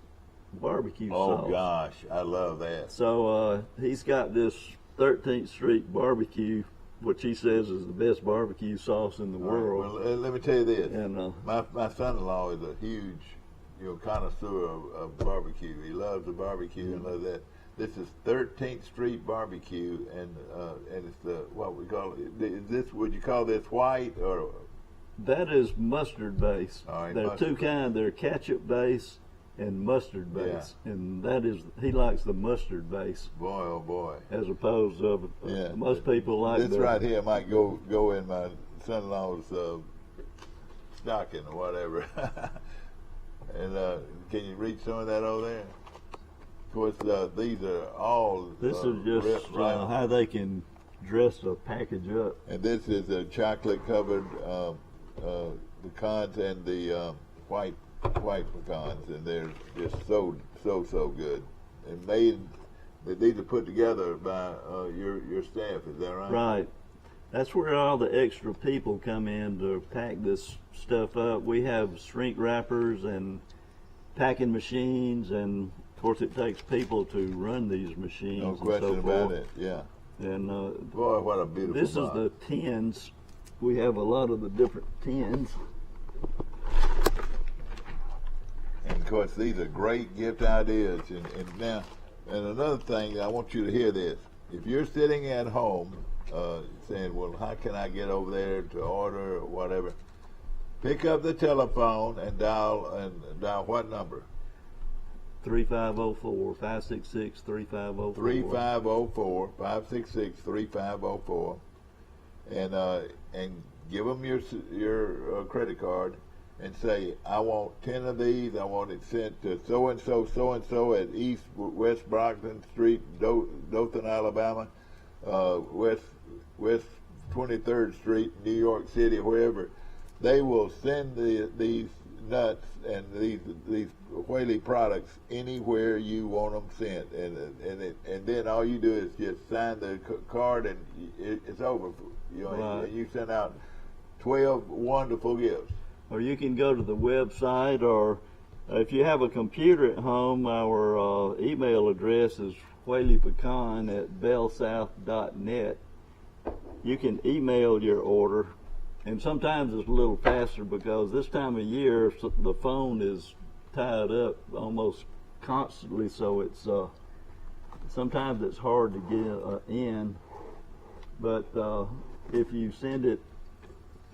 barbecue sauce. Oh gosh, I love that. So he's got this 13th Street barbecue, which he says is the best barbecue sauce in the world. Well, let me tell you this. And my son-in-law is a huge, connoisseur of barbecue. He loves the barbecue and loves that. This is 13th Street barbecue, and it's the what we call it. Is this? Would you call this white or? That is mustard base. All right, there are two kinds. They're ketchup base and mustard base, and that is he likes the mustard base. Boy, oh boy! As opposed to most people like this right here might go in my son-in-law's stocking or whatever. And can you reach some of that over there? Of course, these are all. This is just how they can dress a package up. And this is a chocolate-covered pecans and the white pecans, and they're just so good. And these are put together by your staff. Is that right? Right. That's where all the extra people come in to pack this stuff up. We have shrink wrappers and packing machines, and of course it takes people to run these machines. No question about it. Yeah. And boy, what a beautiful this box. is the tins. We have a lot of the different tins. And of course, these are great gift ideas. And now, and another thing, I want you to hear this. If you're sitting at home saying, well, how can I get over there to order or whatever, pick up the telephone and dial what number? 3504-566-3504. 3504-566-3504. And give them your credit card and say, I want 10 of these. I want it sent to so-and-so at East West Brockton Street, Dothan, Alabama, West 23rd Street, New York City, wherever. They will send these nuts and these Whaley products anywhere you want them sent, and then all you do is just sign the card and it's over. Right. And you send out 12 wonderful gifts. Or you can go to the website, or if you have a computer at home, our email address is whaleypecan@bellsouth.net. You can email your order, and sometimes it's a little faster because this time of year the phone is tied up almost constantly, so it's sometimes it's hard to get in. But if you send it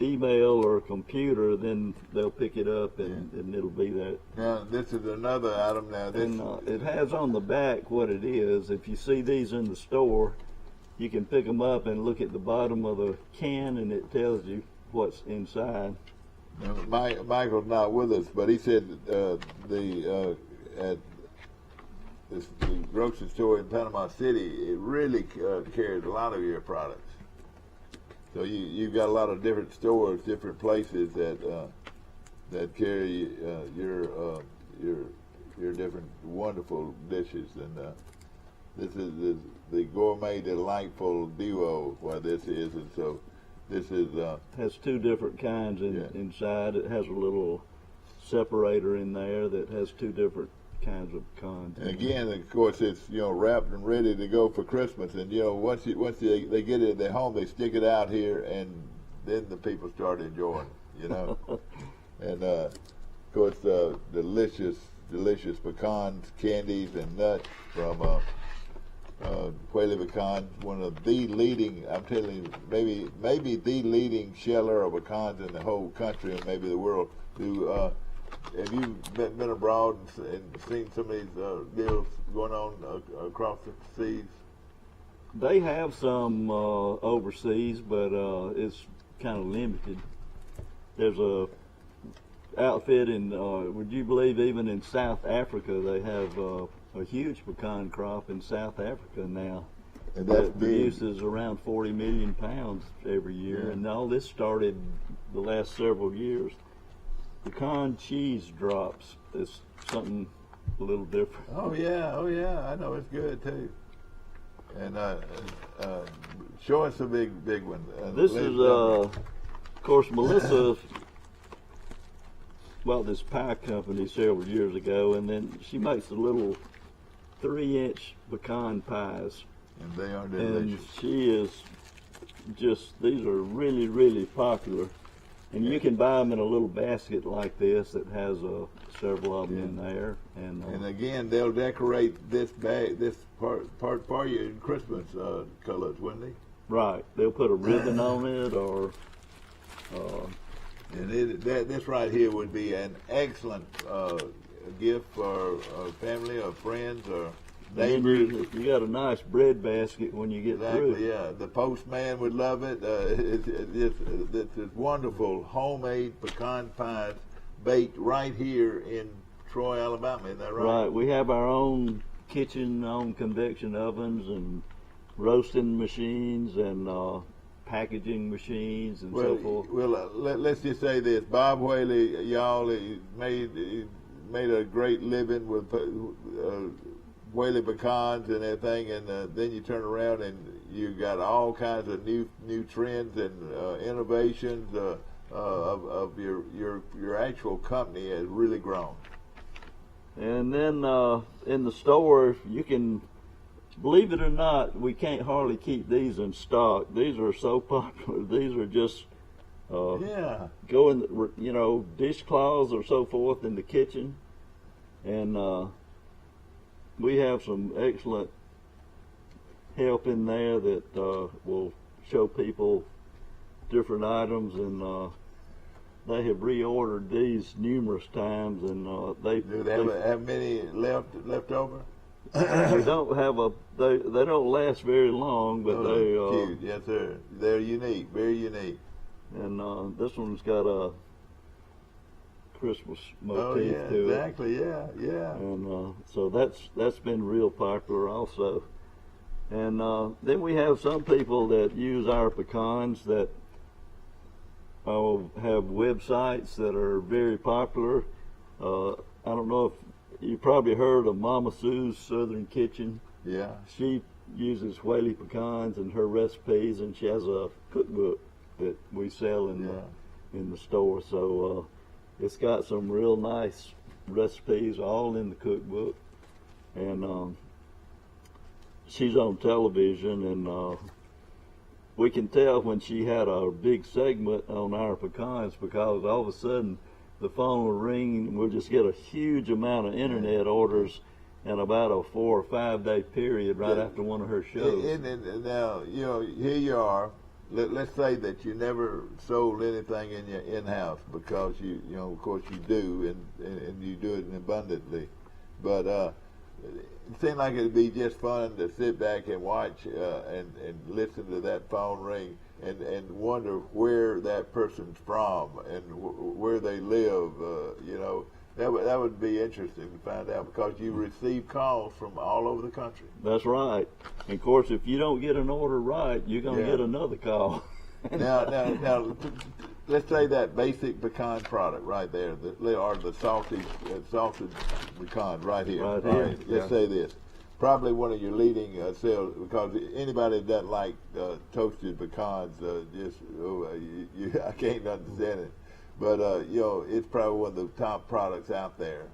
email or computer, then they'll pick it up and it'll be there. Now this is another item. Now this it has on the back what it is. If you see these in the store, you can pick them up and look at the bottom of the can, and it tells you what's inside. Now, Michael's not with us, but he said at the grocery store in Panama City, it really carries a lot of your products. So you've got a lot of different stores, different places that carry your different wonderful dishes, and this is the Gourmet Delightful Duo. What this is, and so this is has two different kinds inside. It has a little separator in there that has two different kinds of pecans. And again, of course, it's wrapped and ready to go for Christmas. And once they get it at their home, they stick it out here, and then the people start enjoying it. And of course, delicious pecans, candies, and nuts from Whaley Pecan, one of the leading. I'm telling you, maybe the leading sheller of pecans in the whole country and maybe the world. Have you been abroad and seen some of these deals going on across the seas? They have some overseas, but it's kind of limited. There's a outfit in, would you believe, even in South Africa, they have a huge pecan crop in South Africa now. And that produces around 40 million pounds every year, and all this started the last several years. Pecan cheese drops is something a little different. Oh yeah, I know it's good too. And show us a big one. This is, of course, Melissa bought this pie company several years ago, and then she makes the little 3-inch pecan pies. And they are And delicious. she is just, these are really, really popular. And you can buy them in a little basket like this that has several of them in there. And again, they'll decorate this part for you in Christmas colors, wouldn't they? Right. They'll put a ribbon on it, or and this right here would be an excellent gift for a family or friends or neighbors. You got a nice bread basket when you get Exactly, through. yeah. The postman would love it. It's wonderful homemade pecan pies baked right here in Troy, Alabama. Isn't that right? Right. We have our own kitchen, own convection ovens and roasting machines and packaging machines and so forth. Well, let's just say this: Bob Whaley, y'all, he made a great living with Whaley pecans and everything, and then you turn around and you got all kinds of new trends and innovations of your actual company has really grown. And then in the store, you can, believe it or not, we can't hardly keep these in stock. These are so popular. These are just go in, dishcloths or so forth in the kitchen, and we have some excellent help in there that will show people different items, and they have reordered these numerous times, and Do they have many left over? they don't have they don't last very long, but cute. Yes, sir. They're unique, very unique. And this one's got a Christmas motif to it. Exactly. Yeah. And so that's been real popular also. And then we have some people that use our pecans that have websites that are very popular. I don't know if you probably heard of Mama Sue's Southern Kitchen. Yeah. She uses Whaley pecans in her recipes, and she has a cookbook that we sell in the store. So it's got some real nice recipes all in the cookbook, and she's on television, and we can tell when she had a big segment on our pecans, because all of a sudden the phone will ring and we'll just get a huge amount of internet orders in about a 4 or 5 day period right after one of her shows. Now, here you are. Let's say that you never sold anything in your in-house, because of course you do, and you do it abundantly. But it seemed like it'd be just fun to sit back and watch and listen to that phone ring and wonder where that person's from and where they live. That would be interesting to find out, because you receive calls from all over the country. That's right. And of course, if you don't get an order right, you're going to get another call. Now, let's say that basic pecan product right there, or the salted pecan right here. Right here. Right, let's say this. Probably one of your leading sales, because anybody that doesn't like toasted pecans, I can't understand it. But it's probably one of the top products out there.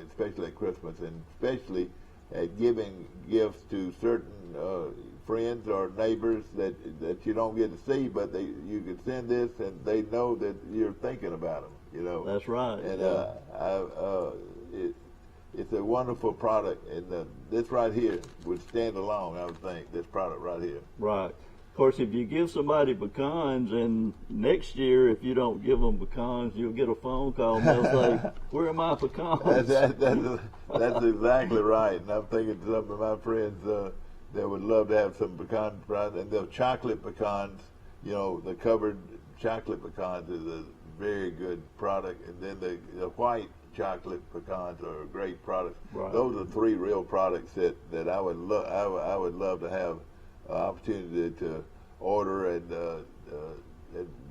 Especially at Christmas, and especially at giving gifts to certain friends or neighbors that you don't get to see, but you can send this, and they know that you're thinking about them. That's right. And it's a wonderful product, and this right here would stand alone, I would think. This product right here. Right. Of course, if you give somebody pecans, and next year, if you don't give them pecans, you'll get a phone call and they'll say, "Where are my pecans?" That's exactly right. And I'm thinking of some of my friends that would love to have some pecan fries, and the chocolate pecans. The covered chocolate pecans is a very good product, and then the white chocolate pecans are a great product. Right. Those are 3 real products that I would love to have opportunity to order and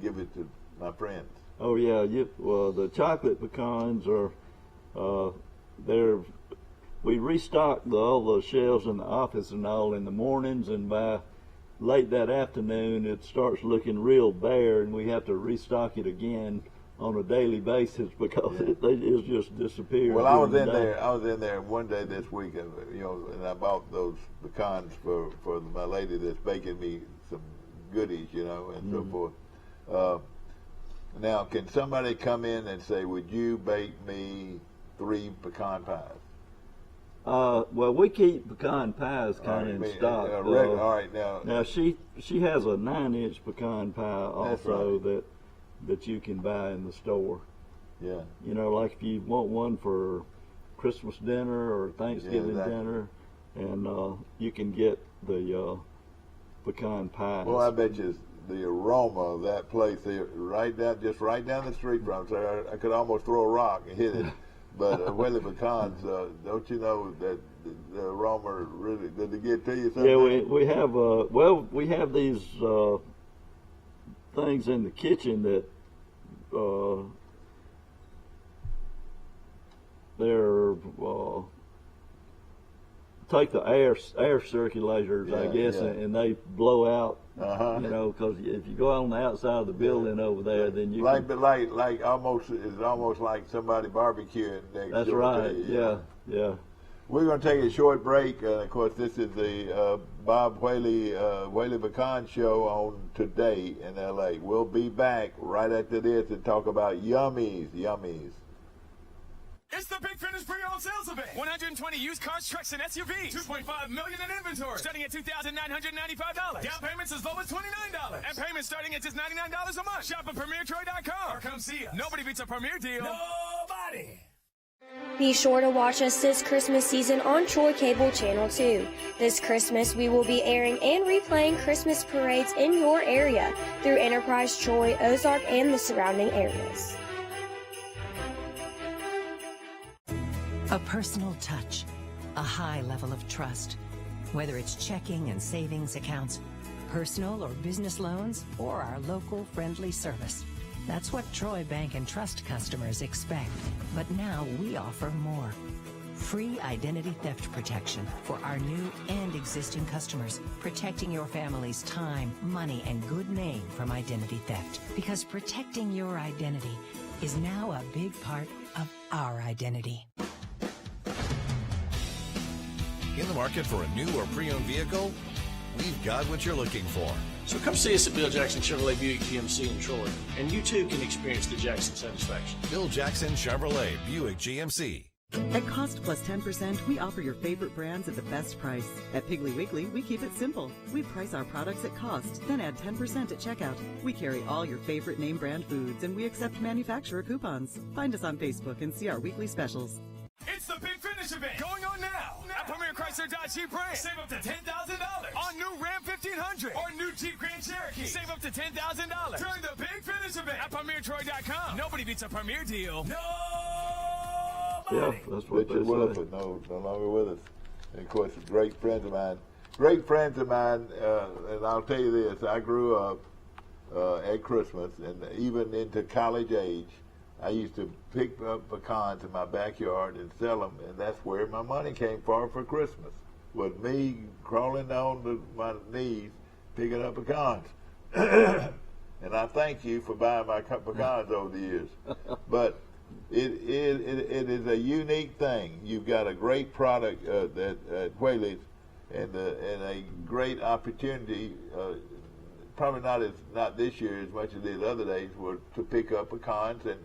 give it to my friends. Oh yeah, the chocolate pecans are we restock all the shelves in the office and all in the mornings, and by late that afternoon it starts looking real bare, and we have to restock it again on a daily basis because it's just disappeared. Well, I was in there one day this week, and I bought those pecans for my lady that's baking me some goodies, and so forth. Now, can somebody come in and say, would you bake me 3 pecan pies? Well, we keep pecan pies kind of in stock. All right, now she has a 9-inch pecan pie also that you can buy in the store. Yeah. Like if you want one for Christmas dinner or Thanksgiving dinner, and you can get the pecan pies. Well, I bet you the aroma of that place right down the street from, so I could almost throw a rock and hit it. But Whaley pecans, don't you know that the aroma really, did it get to you? Something? Yeah, we have we have these things in the kitchen that they're take the air circulators, I guess, and they blow out. Because if you go on the outside of the building over there, then you it's almost like somebody barbecuing next door. That's right. Yeah. We're going to take a short break. Of course, this is the Bob Whaley Pecan Show on Today in L.A. We'll be back right after this to talk about yummies. It's the Big Finish Pre-Owned Sales Event. 120 used cars, trucks, and SUVs. 2.5 million in inventory. Starting at $2,995. Down payments as low as $29. And payments starting at just $99 a month. Shop at PremierTroy.com or come see us. Nobody beats a Premier deal. Nobody. Be sure to watch us this Christmas season on Troy Cable Channel 2. This Christmas, we will be airing and replaying Christmas parades in your area through Enterprise, Troy, Ozark, and the surrounding areas. A personal touch, a high level of trust. Whether it's checking and savings accounts, personal or business loans, or our local friendly service. That's what Troy Bank and Trust customers expect. But now we offer more. Free identity theft protection for our new and existing customers, protecting your family's time, money, and good name from identity theft. Because protecting your identity is now a big part of our identity. In the market for a new or pre-owned vehicle? We've got what you're looking for. So come see us at Bill Jackson Chevrolet Buick GMC in Troy, and you too can experience the Jackson satisfaction. Bill Jackson Chevrolet Buick GMC. At Cost Plus 10%, we offer your favorite brands at the best price. At Piggly Wiggly, we keep it simple. We price our products at cost, then add 10% at checkout. We carry all your favorite name brand foods, and we accept manufacturer coupons. Find us on Facebook and see our weekly specials. It's the Big Finish Event going on now at Premier Chrysler Dodge Jeep Ram. Save up to $10,000 on new Ram 1500 or new Jeep Grand Cherokee. Save up to $10,000 during the Big Finish Event at PremierTroy.com. Nobody beats a Premier deal. Nobody. Yeah, that's what Richard Williford, no longer with us. And of course, great friends of mine. And I'll tell you this: I grew up at Christmas, and even into college age, I used to pick up pecans in my backyard and sell them, and that's where my money came from for Christmas, was me crawling down to my knees picking up pecans. And I thank you for buying my pecans over the years. But it is a unique thing. You've got a great product at Whaley's, and a great opportunity. Probably not this year as much as these other days, were to pick up pecans and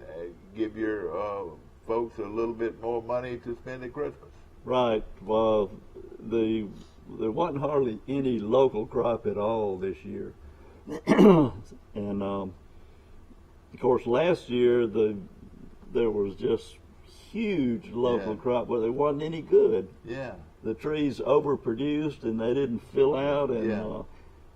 give your folks a little bit more money to spend at Christmas. Right. Well, there wasn't hardly any local crop at all this year, and of course last year there was just huge local crop, but there wasn't any good. Yeah. The trees overproduced and they didn't fill out, and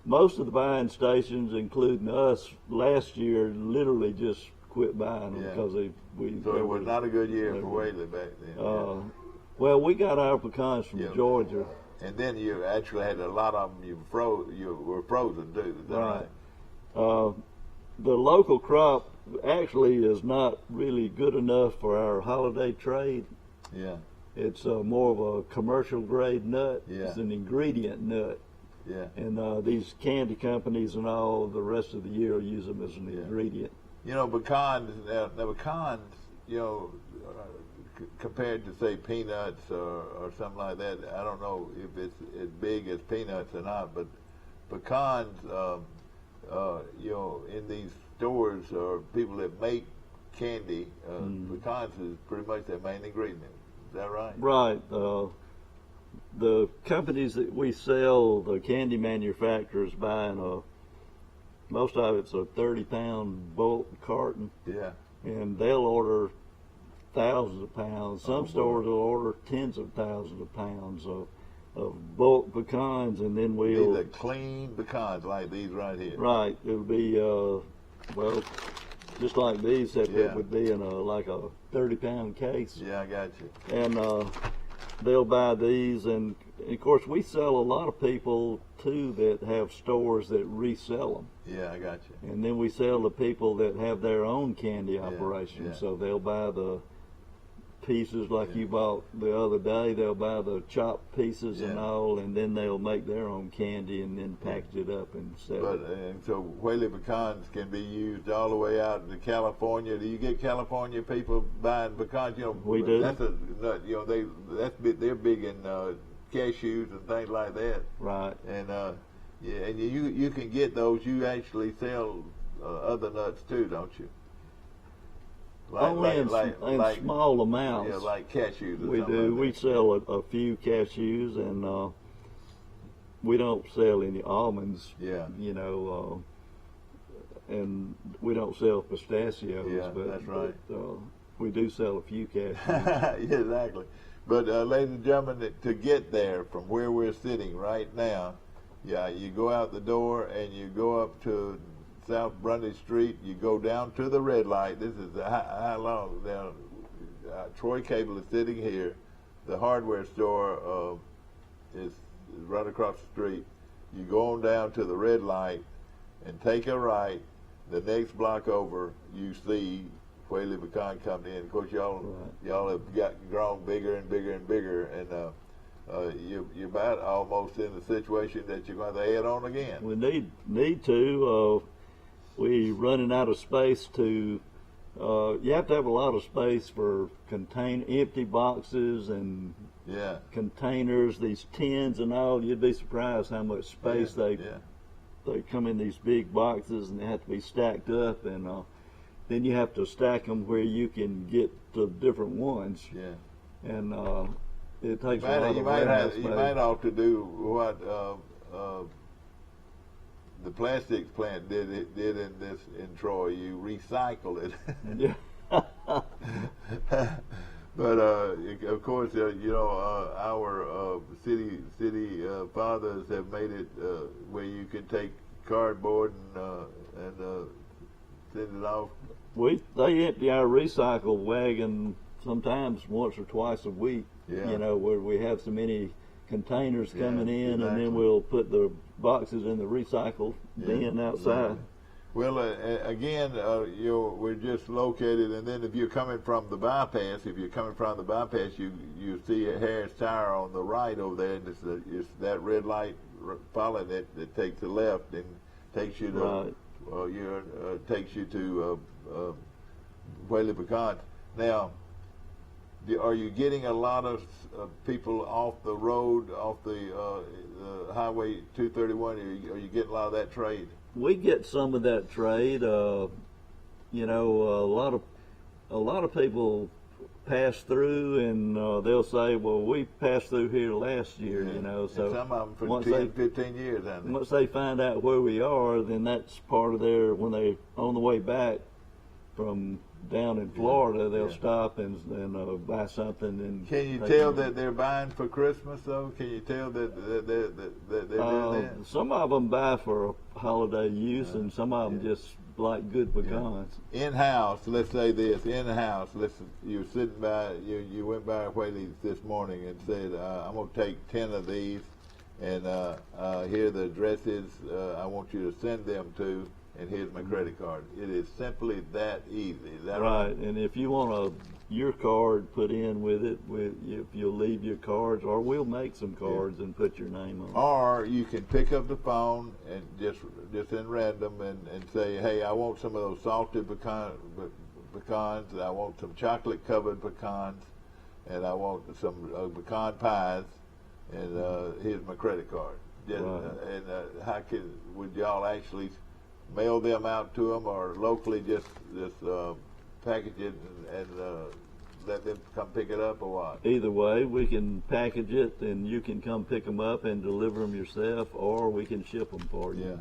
most of the buying stations, including us, last year literally just quit buying them because So it was not a good year for Whaley back then. Well, we got our pecans from Georgia, and then you actually had a lot of them. You were frozen too. Is that right? The local crop actually is not really good enough for our holiday trade. Yeah. It's more of a commercial grade nut. Yeah. It's an ingredient nut. Yeah. And these candy companies and all the rest of the year use them as an ingredient. You know, pecans. Now pecans. You know, compared to say peanuts or something like that. I don't know if it's as big as peanuts or not, but pecans. You know, in these stores or people that make candy, pecans is pretty much their main ingredient. Is that right? Right. The companies that we sell, the candy manufacturers, buying most of it's a 30-pound bulk carton. Yeah. And they'll order thousands of pounds. Some stores will order tens of thousands of pounds of bulk pecans, and then we'll... These are clean pecans like these right here. Right. It'll be, well, just like these, except it would be in like a 30-pound case. Yeah, I got you. And they'll buy these, and of course we sell a lot of people too that have stores that resell them. Yeah, I got you. And then we sell to people that have their own candy operation. Yeah. So they'll buy the pieces like you bought the other day. They'll buy the chopped pieces and all, and then they'll make their own candy and then package it up and sell it. And so Whaley pecans can be used all the way out to California. Do you get California people buying pecans? You know, we do. That's you know, they're big in cashews and things like that. Right. And and you can get those. You actually sell other nuts too, don't you? Only in small amounts. Yeah, like cashews. We do. Like we sell a few cashews, and we don't sell any almonds. Yeah. You know, and we don't sell pistachios. Yeah, but, that's right. But, we do sell a few cashews. Yeah, exactly. But ladies and gentlemen, to get there from where we're sitting right now, you go out the door and you go up to South Brundage Street. You go down to the red light. This is how long down. Troy Cable is sitting here. The hardware store is right across the street. You go on down to the red light and take a right. The next block over, you see Whaley Pecan Company, and of course y'all have grown bigger and bigger and bigger, and you're about almost in the situation that you're going to add on again. We need to. We running out of space to. You have to have a lot of space for empty boxes and containers, these tins and all. You'd be surprised how much space they come in these big boxes, and they have to be stacked up, and then you have to stack them where you can get the different ones. Yeah. And it takes a lot of space. You might have to do what the plastics plant did in Troy. You recycle it. Yeah. But of course, our city fathers have made it where you can take cardboard and send it off. They empty our recycle wagon sometimes once or twice a week. Yeah. You know, where we have so many containers coming in, exactly. and then we'll put the boxes in the recycle bin outside. Exactly. Well, again, we're just located, and then if you're coming from the bypass, you see a Harris Tire on the right over there, and it's that red light following it that takes the left and takes you to takes you to Whaley Pecan. Now, are you getting a lot of people off the road, off the Highway 231? Are you getting a lot of that trade? We get some of that trade. A lot of people pass through, and they'll say, "Well, we passed through here last year." Yeah. You know, so and some of them for 10, 15 years. Once they find out where we are, then that's part of their, when they on the way back from down in Florida, they'll stop and buy something. And can you tell that they're buying for Christmas, though? Can you tell that they're doing that? Some of them buy for holiday use, and some of them just like good pecans. In-house, let's say this, in-house, you're sitting by, you went by Whaley's this morning and said, I'm going to take 10 of these, and here are the addresses I want you to send them to, and here's my credit card. It is simply that easy. Is that right? And if you want your card put in with it, if you'll leave your cards, or we'll make some cards and put your name on. Or you can pick up the phone and just in random and say, hey, I want some of those salted pecans, and I want some chocolate covered pecans, and I want some pecan pies, and here's my credit card. Would y'all actually mail them out to them, or locally just package it and let them come pick it up, or what? Either way, we can package it and you can come pick them up and deliver them yourself, or we can ship them for you. Yeah.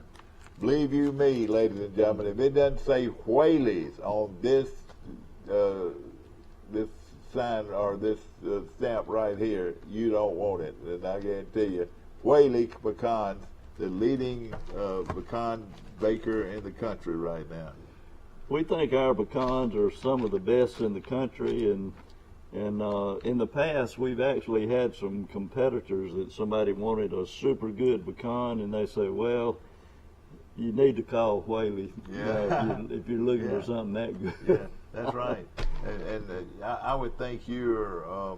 Believe you me, ladies and gentlemen, if it doesn't say Whaley's on this this sign or this stamp right here, you don't want it. And I guarantee you, Whaley Pecans, the leading pecan baker in the country right now. We think our pecans are some of the best in the country, and in the past we've actually had some competitors that somebody wanted a super good pecan, and they say, well, you need to call Whaley if you're looking for something that good. Yeah, that's right. And I would think your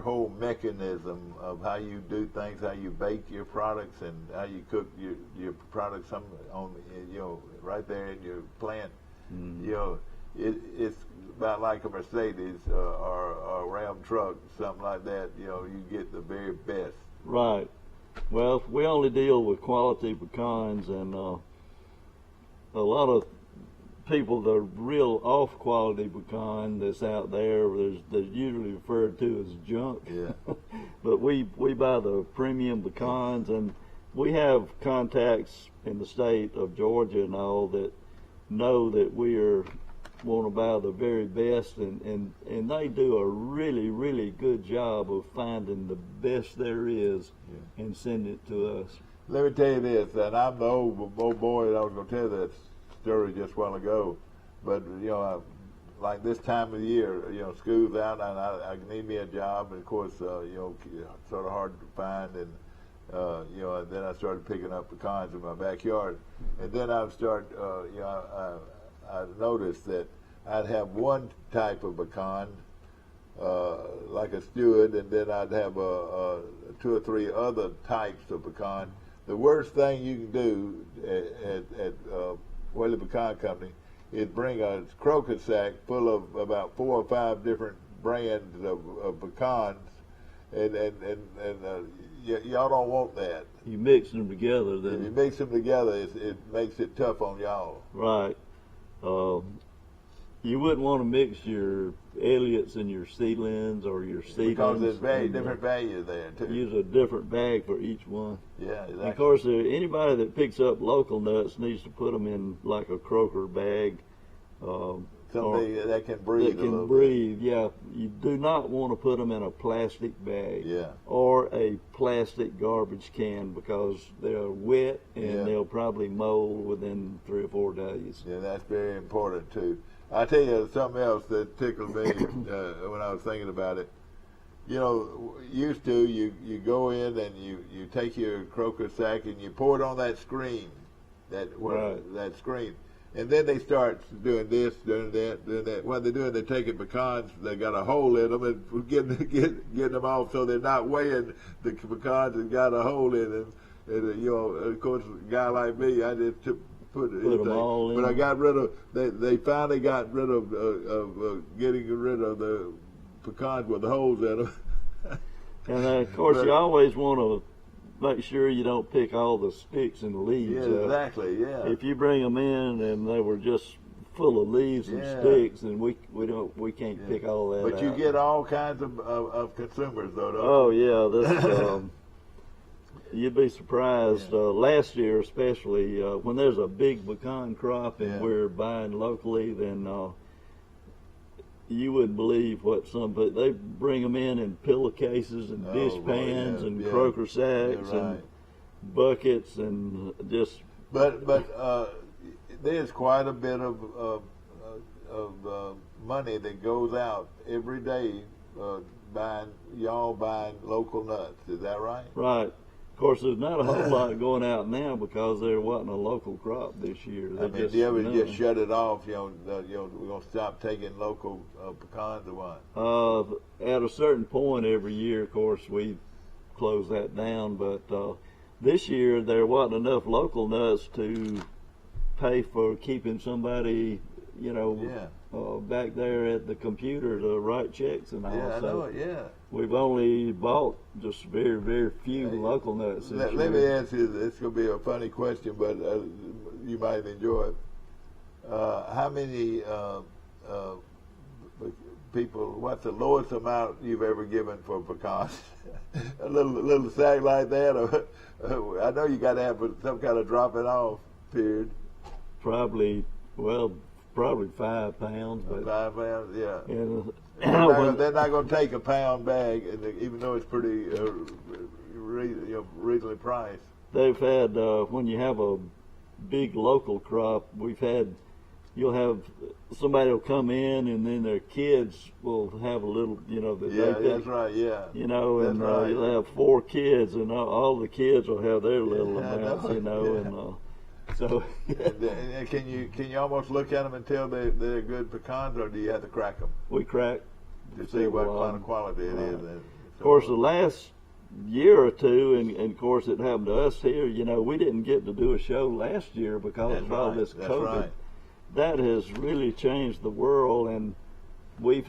whole mechanism of how you do things, how you bake your products, and how you cook your products on right there in your plant. It's about like a Mercedes or a Ram truck, something like that. You get the very best. Right. Well, we only deal with quality pecans, and a lot of people, the real off-quality pecan that's out there, that's usually referred to as junk. Yeah. But we buy the premium pecans, and we have contacts in the state of Georgia and all that know that we want to buy the very best, and they do a really, really good job of finding the best there is and sending it to us. Let me tell you this, and I'm the old boy that I was going to tell that story just a while ago, but like this time of the year, school's out, and I need me a job, and of course, sort of hard to find, and and then I started picking up pecans in my backyard, and then I would start, I noticed that I'd have one type of pecan, like a steward, and then I'd have two or three other types of pecan. The worst thing you can do at Whaley Pecan Company is bring a croquet sack full of about 4 or 5 different brands of pecans, and y'all don't want that. You mix them together, then. If you mix them together, it makes it tough on y'all. Right. You wouldn't want to mix your Elliots and your seedlings or your seedlings. Because there's different value there, too. Use a different bag for each one. Yeah, exactly. And of course, anybody that picks up local nuts needs to put them in like a croaker bag. Something that can breathe that can breathe, yeah. You do not want to put them in a plastic bag or a plastic garbage can, because they're wet and they'll probably mold within 3 or 4 days. Yeah, that's very important, too. I tell you something else that tickled me when I was thinking about it. Used to, you go in and you take your croquet sack and you pour it on that screen, that screen. And then they start doing this, doing that, doing that. What they're doing, they're taking pecans, they got a hole in them, and getting them off so they're not weighing the pecans that got a hole in them. And of course, a guy like me, I just put them all in. But I got rid of. They finally got rid of getting rid of the pecans with the holes in them. And of course, you always want to make sure you don't pick all the sticks and leaves. Yeah, exactly. Yeah. If you bring them in and they were just full of leaves and sticks, and we can't pick all that. But you get all kinds of consumers, though. Oh yeah, you'd be surprised. Last year, especially when there's a big pecan crop and we're buying locally, then you wouldn't believe what but they bring them in pillowcases and dish pans and croaker sacks and buckets and just. But there's quite a bit of money that goes out every day buying local nuts. Is that right? Right. course, there's not a whole lot going out now because there wasn't a local crop this year. I mean, do you ever just shut it off? We're gonna stop taking local pecans or what? At a certain point every year, of course, we close that down. But this year there wasn't enough local nuts to pay for keeping somebody, back there at the computer to write checks and all. Yeah, I know it. Yeah. We've only bought just very, very few local nuts. Let me ask you, it's going to be a funny question, but you might enjoy it. How many people, what's the lowest amount you've ever given for pecans? a little sack like that? Or, I know you got to have some kind of dropping off period. Probably 5 pounds. But 5 pounds, yeah. And, they're not going to take a pound bag, even though it's pretty reasonably priced. They've had, when you have a big local crop, you'll have somebody will come in and then their kids will have a little, that's right, yeah. And right. You'll have 4 kids and all the kids will have their little amounts, and so. And can you almost look at them and tell they're good pecans, or do you have to crack them? We crack to see what kind of quality it is. Of course, the last year or two, and of course it happened to us here. We didn't get to do a show last year because of all this COVID. Right. That has really changed the world, and we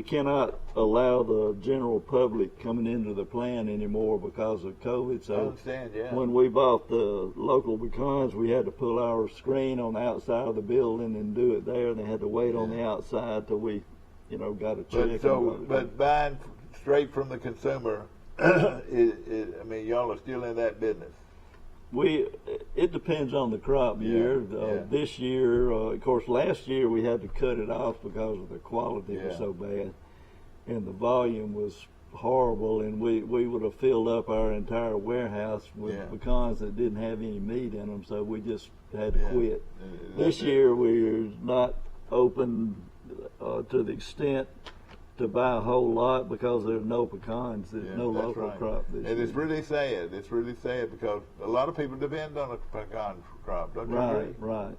cannot allow the general public coming into the plant anymore because of COVID. So I understand, yeah. When we bought the local pecans, we had to pull our screen on the outside of the building and do it there, and they had to wait on the outside till we, got a check. But buying straight from the consumer, y'all are still in that business. It depends on the crop year. This year, of course, last year we had to cut it off because of the quality was so bad, and the volume was horrible, and we would have filled up our entire warehouse with pecans that didn't have any meat in them, so we just had to quit. This year we're not open to the extent to buy a whole lot because there's no pecans, there's no local crop this year. And it's really sad. It's really sad because a lot of people depend on a pecan crop, don't you agree? Right.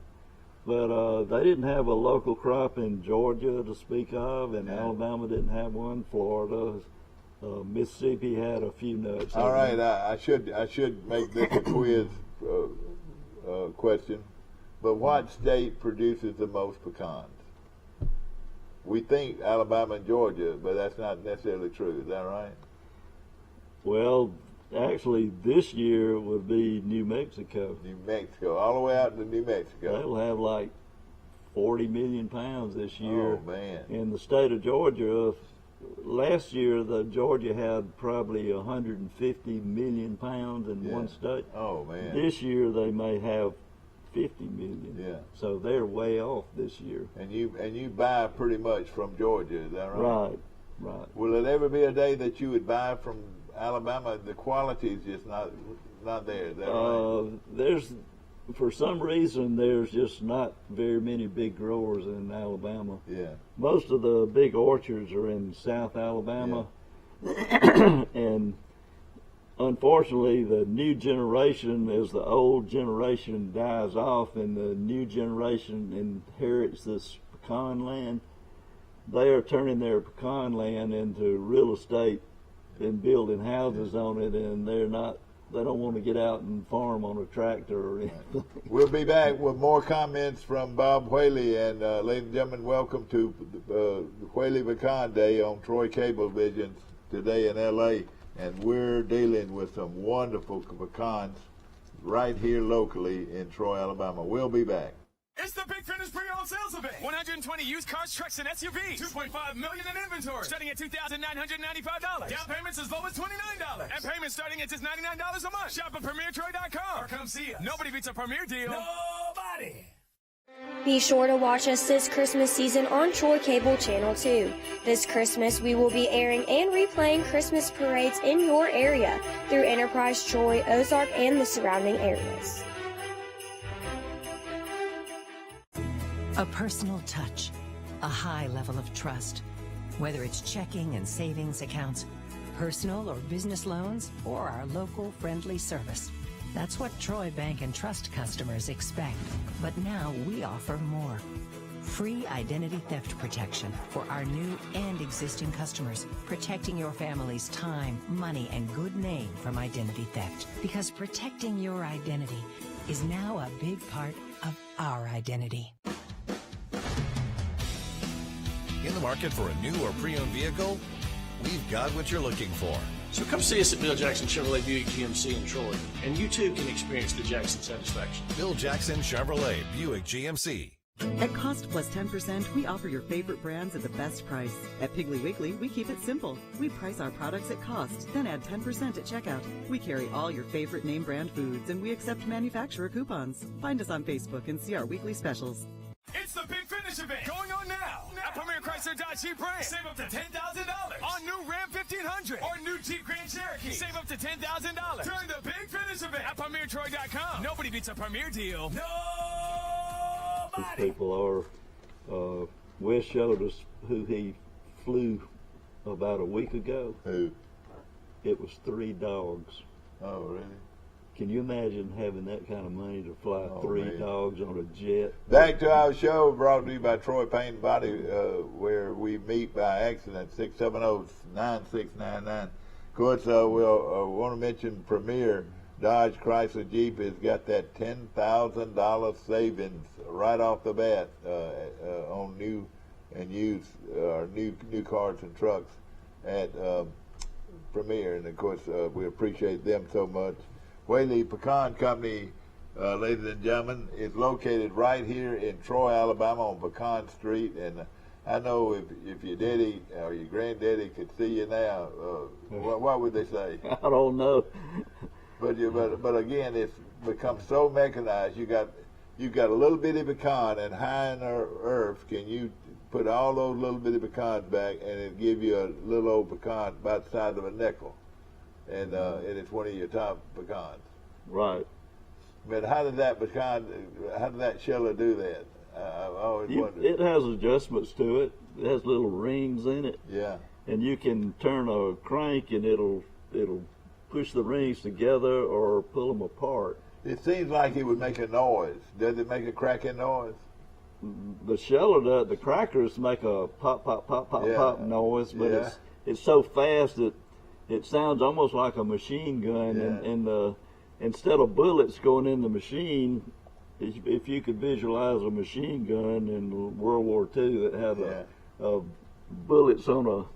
But they didn't have a local crop in Georgia to speak of, and Alabama didn't have one. Florida, Mississippi had a few nuts. All right, I should make this a quiz question. But what state produces the most pecans? We think Alabama and Georgia, but that's not necessarily true. Is that right? Well, actually, this year would be New Mexico. New Mexico, all the way out to New Mexico. They'll have like 40 million pounds this year. Oh, man. In the state of Georgia, last year, Georgia had probably 150 million pounds in one state. Oh, man. This year, they may have 50 million. Yeah. So they're way off this year. And you buy pretty much from Georgia, is that right? Right. Will it ever be a day that you would buy from Alabama? The quality is just not there, is that right? For some reason, there's just not very many big growers in Alabama. Yeah. Most of the big orchards are in South Alabama. Yeah. And unfortunately, the new generation, as the old generation dies off and the new generation inherits this pecan land, they are turning their pecan land into real estate and building houses on it, and they don't want to get out and farm on a tractor or anything. We'll be back with more comments from Bob Whaley, and ladies and gentlemen, welcome to the Whaley Pecan Day on Troy Cablevision today in LA. And we're dealing with some wonderful pecans right here locally in Troy, Alabama. We'll be back. It's the Big Finish Pre-Owned Sales Event. 120 used cars, trucks, and SUVs. 2.5 million in inventory. Starting at $2,995. Down payments as low as $29. And payments starting at just $99 a month. Shop at PremierTroy.com or come see us. Nobody beats a Premier deal. Nobody. Be sure to watch us this Christmas season on Troy Cable Channel 2. This Christmas, we will be airing and replaying Christmas parades in your area through Enterprise, Troy, Ozark, and the surrounding areas. A personal touch, a high level of trust. Whether it's checking and savings accounts, personal or business loans, or our local friendly service. That's what Troy Bank and Trust customers expect. But now we offer more. Free identity theft protection for our new and existing customers, protecting your family's time, money, and good name from identity theft. Because protecting your identity is now a big part of our identity. In the market for a new or pre-owned vehicle? We've got what you're looking for. So come see us at Bill Jackson Chevrolet Buick GMC in Troy, and you too can experience the Jackson satisfaction. Bill Jackson Chevrolet Buick GMC. At cost plus 10%, we offer your favorite brands at the best price. At Piggly Wiggly, we keep it simple. We price our products at cost, then add 10% at checkout. We carry all your favorite name brand foods, and we accept manufacturer coupons. Find us on Facebook and see our weekly specials. It's the Big Finish event going on now at Premier Chrysler Dodge Jeep Ram. Save up to $10,000 on new Ram 1500 or new Jeep Grand Cherokee. Save up to $10,000 during the Big Finish event at PremierTroy.com. Nobody beats a Premier deal. Nobody. People are. Wes showed us who he flew about a week ago. Who? It was 3 dogs. Oh, really? Can you imagine having that kind of money to fly 3 dogs on a jet? Back to our show, brought to you by Troy Paint and Body, where we meet by accident, 670-9699. Of course, we'll want to mention Premier Dodge Chrysler Jeep has got that $10,000 savings right off the bat on new and used new cars and trucks at Premier, and of course we appreciate them so much. Whaley Pecan Company, ladies and gentlemen, is located right here in Troy, Alabama on Pecan Street. And I know if your daddy or your granddaddy could see you now, what would they say? I don't know. But again, it's become so mechanized. You got a little bitty pecan, and high in the earth, can you put all those little bitty pecans back, and it give you a little old pecan about the size of a nickel. And it's one of your top pecans. Right. But how did that sheller do that? I've always wondered. It has adjustments to it. It has little rings in it. Yeah. And you can turn a crank, and it'll push the rings together or pull them apart. It seems like it would make a noise. Does it make a cracking noise? The sheller does. The crackers make a pop, pop, pop, pop, pop noise, but it's so fast that it sounds almost like a machine gun, and instead of bullets going in the machine, if you could visualize a machine gun in World War II that had bullets on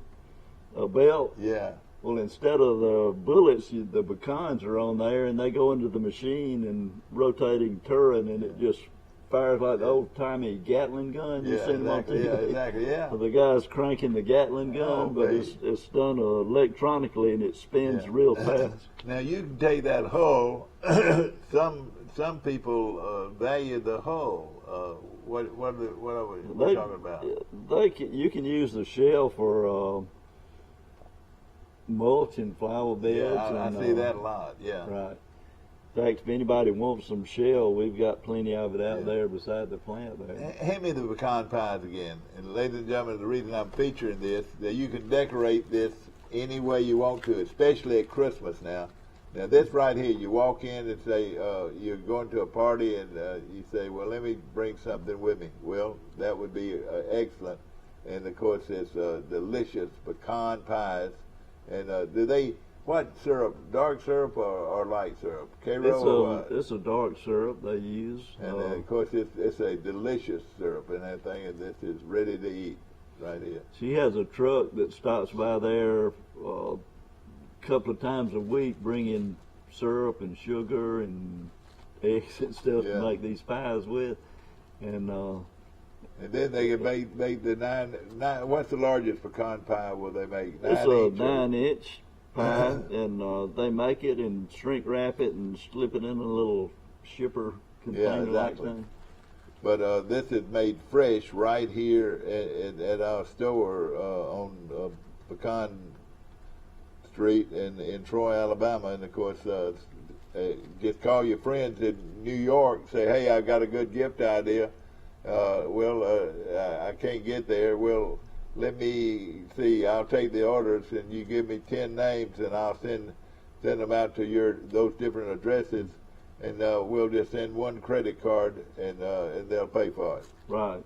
a belt. Yeah. Well, instead of the bullets, the pecans are on there, and they go into the machine and rotating turret, and it just fires like the old-timey Gatling gun. You seen them on TV? Yeah, exactly, yeah. So the guy's cranking the Gatling gun, but it's done electronically, and it spins real fast. Now, you can take that hull. Some people value the hull. What are we talking about? You can use the shell for mulch and flower beds. Yeah, I see that a lot, yeah. Right. In fact, if anybody wants some shell, we've got plenty of it out there beside the plant there. Hand me the pecan pies again. And ladies and gentlemen, the reason I'm featuring this, that you can decorate this any way you want to, especially at Christmas now. Now this right here, you walk in and say, you're going to a party, and you say, well, let me bring something with me. Well, that would be excellent. And of course, it's delicious pecan pies. And what syrup? Dark syrup or light syrup? It's a dark syrup they use. And of course, it's a delicious syrup and everything, and this is ready to eat right here. She has a truck that stops by there a couple of times a week, bringing syrup and sugar and eggs and stuff to make these pies with. And then they can make the nine. What's the largest pecan pie will they make? It's a 9-inch pie, and they make it and shrink wrap it and slip it in a little shipper container like thing. But this is made fresh right here at our store on Pecan Street in Troy, Alabama. And of course, just call your friends in New York. Say, hey, I've got a good gift idea. I can't get there. Well, let me see. I'll take the orders, and you give me 10 names, and I'll send them out to those different addresses, and we'll just send one credit card, and they'll pay for it. Right.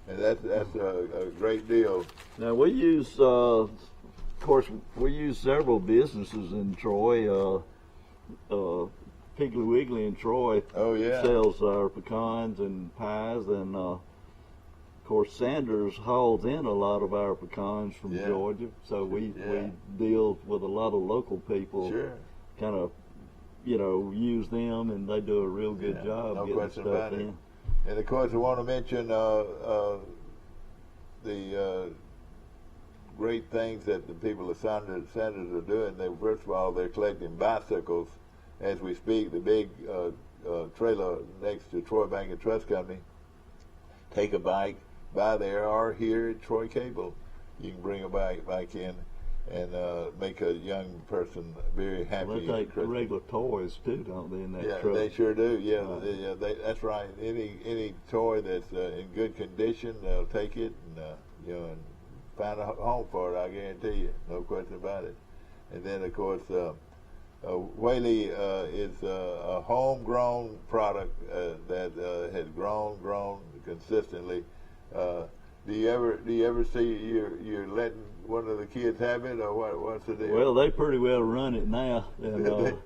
And that's a great deal. Now we use, of course, we use several businesses in Troy. Piggly Wiggly in Troy sells our pecans and pies, and of course Sanders hauls in a lot of our pecans from Georgia, so we deal with a lot of local people. Sure. Kind of, use them, and they do a real good job no getting question stuff about in. It. And of course, I want to mention the great things that the people of Sanders are doing. First of all, they're collecting bicycles as we speak. The big trailer next to Troy Bank and Trust Company. Take a bike by there, or here at Troy Cable, you can bring a bike in and make a young person very happy. Well, they take regular toys too, don't they? In that truck? They sure do. Yeah, that's right. Any toy that's in good condition, they'll take it and find a home for it. I guarantee you, no question about it. And then of course, Whaley is a homegrown product that has grown consistently. Do you ever see you're letting one of the kids have it, or what's the deal? Well, they pretty well run it now, and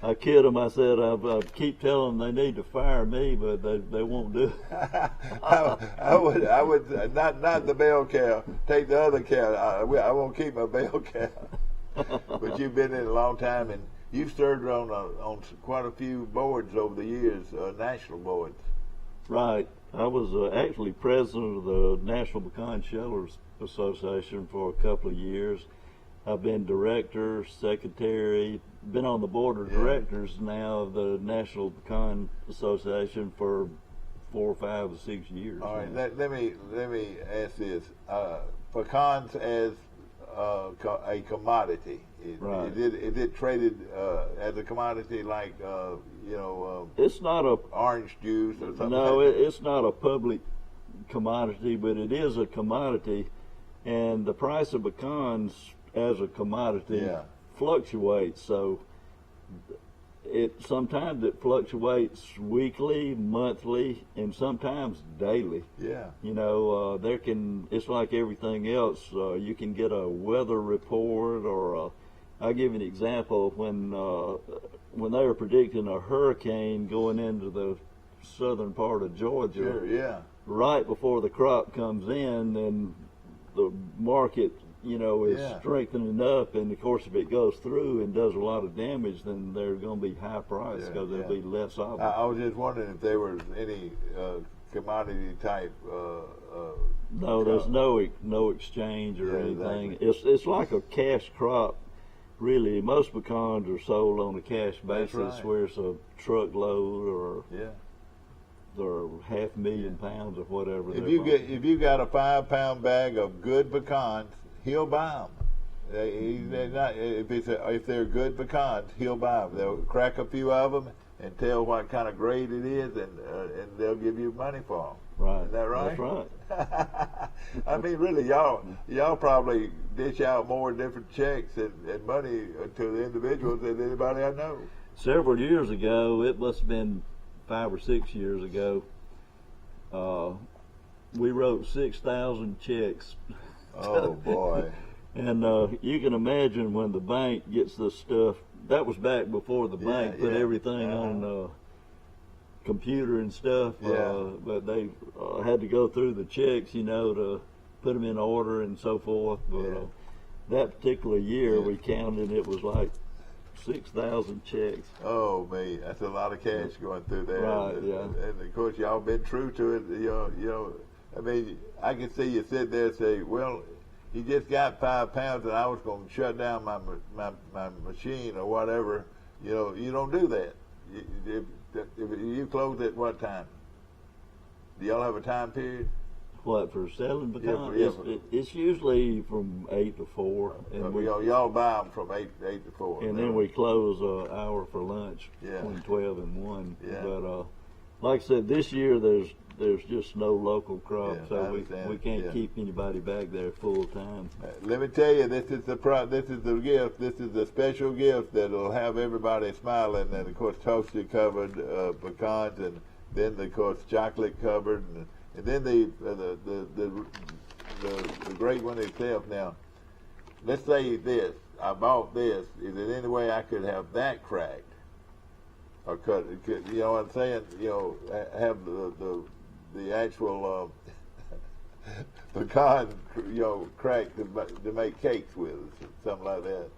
I kid them. I said I keep telling them they need to fire me, but they won't do it. I would not the bell cow. Take the other cow. I won't keep my bell cow. But you've been in it a long time, and you've served on quite a few boards over the years, national boards. Right. I was actually president of the National Pecan Shellers Association for a couple of years. I've been director, secretary, been on the board of directors now of the National Pecan Association for 4, 5, or 6 years. All right, let me ask this: pecans as a commodity. Right. Is it traded as a commodity like it's not a orange juice or something? No, like that? it's not a public commodity, but it is a commodity, and the price of pecans as a commodity fluctuates. So sometimes it fluctuates weekly, monthly, and sometimes daily. Yeah. It's like everything else. You can get a weather report, or I'll give you an example. When they were predicting a hurricane going into the southern part of Georgia, right before the crop comes in, then the market, is strengthening up, and of course if it goes through and does a lot of damage, then they're going to be high priced because there'll be less of them. I was just wondering if there was any commodity type. No, there's no exchange or anything. Exactly. It's like a cash crop. Really, most pecans are sold on a cash basis, where it's a truckload or 500,000 pounds or whatever. If you got a 5-pound bag of good pecans, he'll buy them. If they're good pecans, he'll buy them. They'll crack a few of them and tell what kind of grade it is, and they'll give you money for them. Right. Is that right? That's right. I mean, really, y'all probably dish out more different checks and money to the individuals than anybody I know. Several years ago, it must have been 5 or 6 years ago, we wrote 6,000 checks. Oh boy. And you can imagine when the bank gets this stuff. That was back before the bank put everything on computer and stuff. But they had to go through the checks, to put them in order and so forth. But that particular year, we counted, it was like 6,000 checks. Oh me, that's a lot of cash going through there. Right. And of course, y'all been true to it. I mean, I can see you sit there and say, well, he just got 5 pounds and I was going to shut down my machine or whatever. You don't do that. If you close at what time? Do y'all have a time period? What, for selling pecans? It's usually from 8 to 4. And y'all buy them from 8 to 4. And then we close an hour for lunch between 12 and 1. Yeah. But like I said, this year there's there's just no local crop, Yeah, I so understand. we can't Yeah. keep anybody back there full time. Let me tell you, this is the gift. This is the special gift that'll have everybody smiling. And of course, toasted covered pecans, and then of course chocolate covered, and then the great one itself. Now, let's say this: I bought this. Is there any way I could have that cracked or cut? You know what I'm saying? You know, have the actual pecan, you know, cracked to make cakes with, something like that.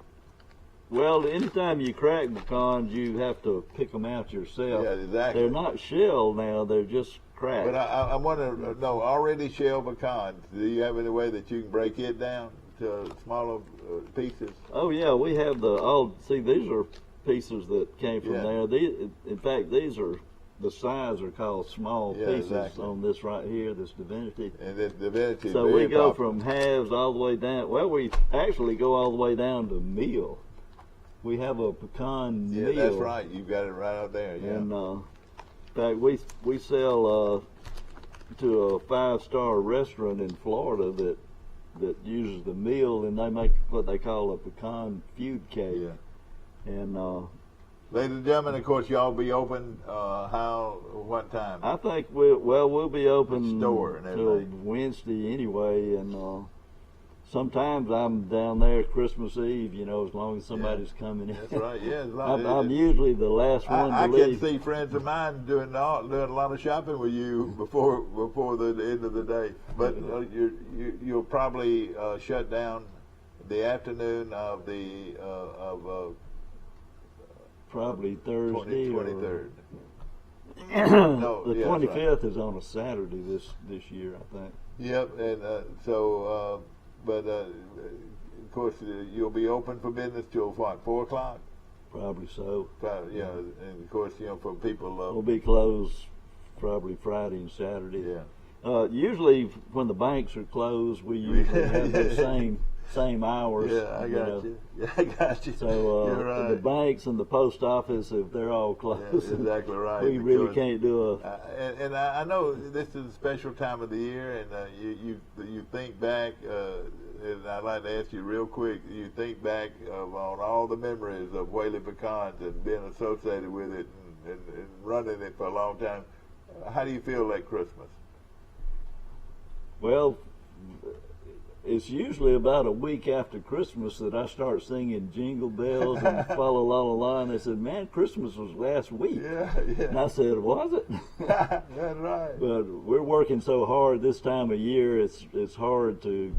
Well, anytime you crack pecans, you have to pick them out yourself. Yeah, exactly. They're not shelled now; they're just cracked. But I want to know, already shelled pecans, do you have any way that you can break it down to smaller pieces? Oh yeah, we have see, these are pieces that came from there. These, in fact, these are the size are called small pieces on this right here, this Divinity. And this Divinity. So we go from halves all the way down. Well, we actually go all the way down to meal. We have a pecan meal. Yeah, that's right. You've got it right out there. Yeah. And in fact, we sell to a 5-star restaurant in Florida that uses the meal, and they make what they call a pecan feud cake. Yeah. And ladies and gentlemen, of course, y'all be open what time? I think we'll be open store and till everything. Wednesday anyway, and sometimes I'm down there Christmas Eve, you know, as long as somebody's coming in. That's right. Yeah, I'm usually the last one to leave. I can see friends of mine doing a lot of shopping with you before the end of the day. But you'll probably shut down the afternoon of the probably Thursday. 23rd. No, the 25th right. is on a Saturday this year, I think. Yep, and but of course you'll be open for business till what, 4 o'clock? Probably so. Yeah, and of course, you know, for people. We'll be closed probably Friday and Saturday. Yeah. Usually when the banks are closed, we usually have the same hours. Yeah, I got you. Yeah, I got you. So you're right. The banks and the post office, if they're all closed, yeah, exactly right. We really can't do and I know this is a special time of the year, and you think back, and I'd like to ask you real quick. You think back on all the memories of Whaley Pecans and being associated with it and running it for a long time. How do you feel that Christmas? Well, it's usually about a week after Christmas that I start singing Jingle Bells and Fa La La La La, and they said, man, Christmas was last week. Yeah. And I said, was it? That's right. But we're working so hard this time of year, it's hard to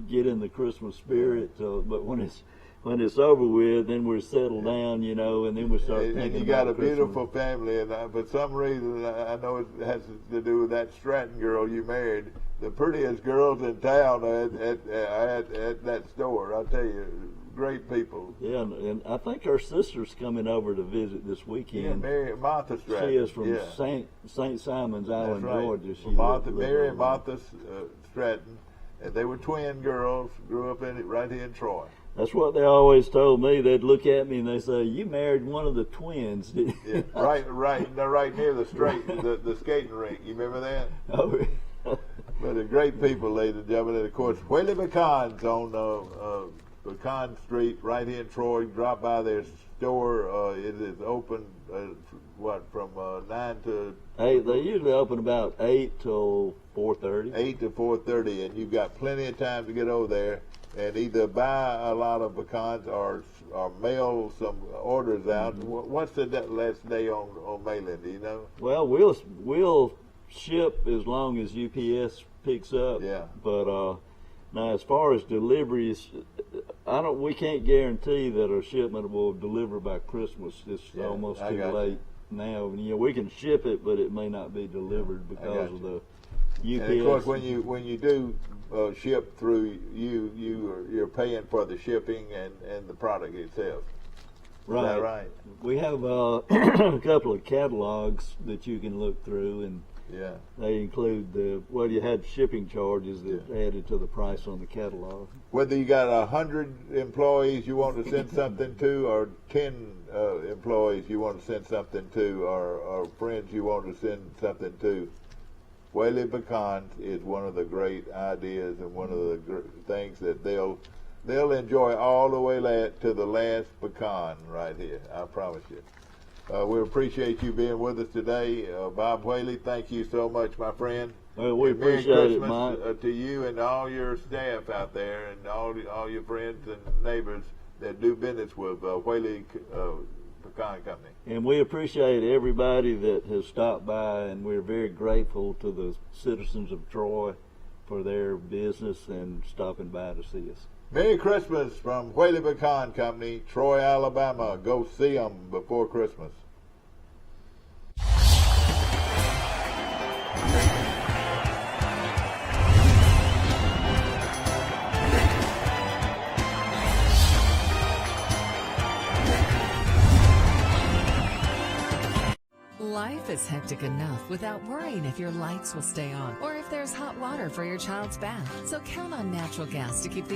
get in the Christmas spirit. But when it's over with, then we're settled down, you know, and then we start thinking about And you got a Christmas. beautiful family, and for some reason, I know it has to do with that Stratton girl you married. The prettiest girls in town at that store. I tell you, great people. Yeah, and I think her sister's coming over to visit this weekend. Yeah, Martha Stratton. She is from St. Simon's Island, right. Georgia. Mary and Martha Stratton, and they were twin girls. Grew up right here in Troy. That's what they always told me. They'd look at me and they say, "You married one of the twins, didn't you?" Yeah, right near the skating rink. You remember that? Oh. But they're great people, ladies and gentlemen. And of course, Whaley Pecans on Pecan Street, right here in Troy. Drop by their store. It is open. From 9 to 8. They usually open about 8 till 4:30. 8 to 4:30, and you've got plenty of time to get over there and either buy a lot of pecans or mail some orders out. What's the last day on mailing? Do you know? Well, we'll ship as long as UPS picks up. Yeah. But now, as far as deliveries, we can't guarantee that a shipment will deliver by Christmas. It's almost too late now. You know, we can ship it, but it may not be delivered because of the UPS. And of course, when you do ship through you're paying for the shipping and the product itself. Right. Is that right? We have a couple of catalogs that you can look through, and they include you had shipping charges that added to the price on the catalog. Whether you got 100 employees you want to send something to, or 10 employees you want to send something to, or friends you want to send something to, Whaley Pecans is one of the great ideas and one of the things that they'll enjoy all the way to the last pecan right here. I promise you. We appreciate you being with us today. Bob Whaley, thank you so much, my friend. Well, we Merry appreciate it, Christmas Mike. to you and all your staff out there and all your friends and neighbors that do business with Whaley Pecan Company. And we appreciate everybody that has stopped by, and we're very grateful to the citizens of Troy for their business and stopping by to see us. Merry Christmas from Whaley Pecan Company, Troy, Alabama. Go see them before Christmas. Life is hectic enough without worrying if your lights will stay on or if there's hot water for your child's bath. So count on natural gas to keep the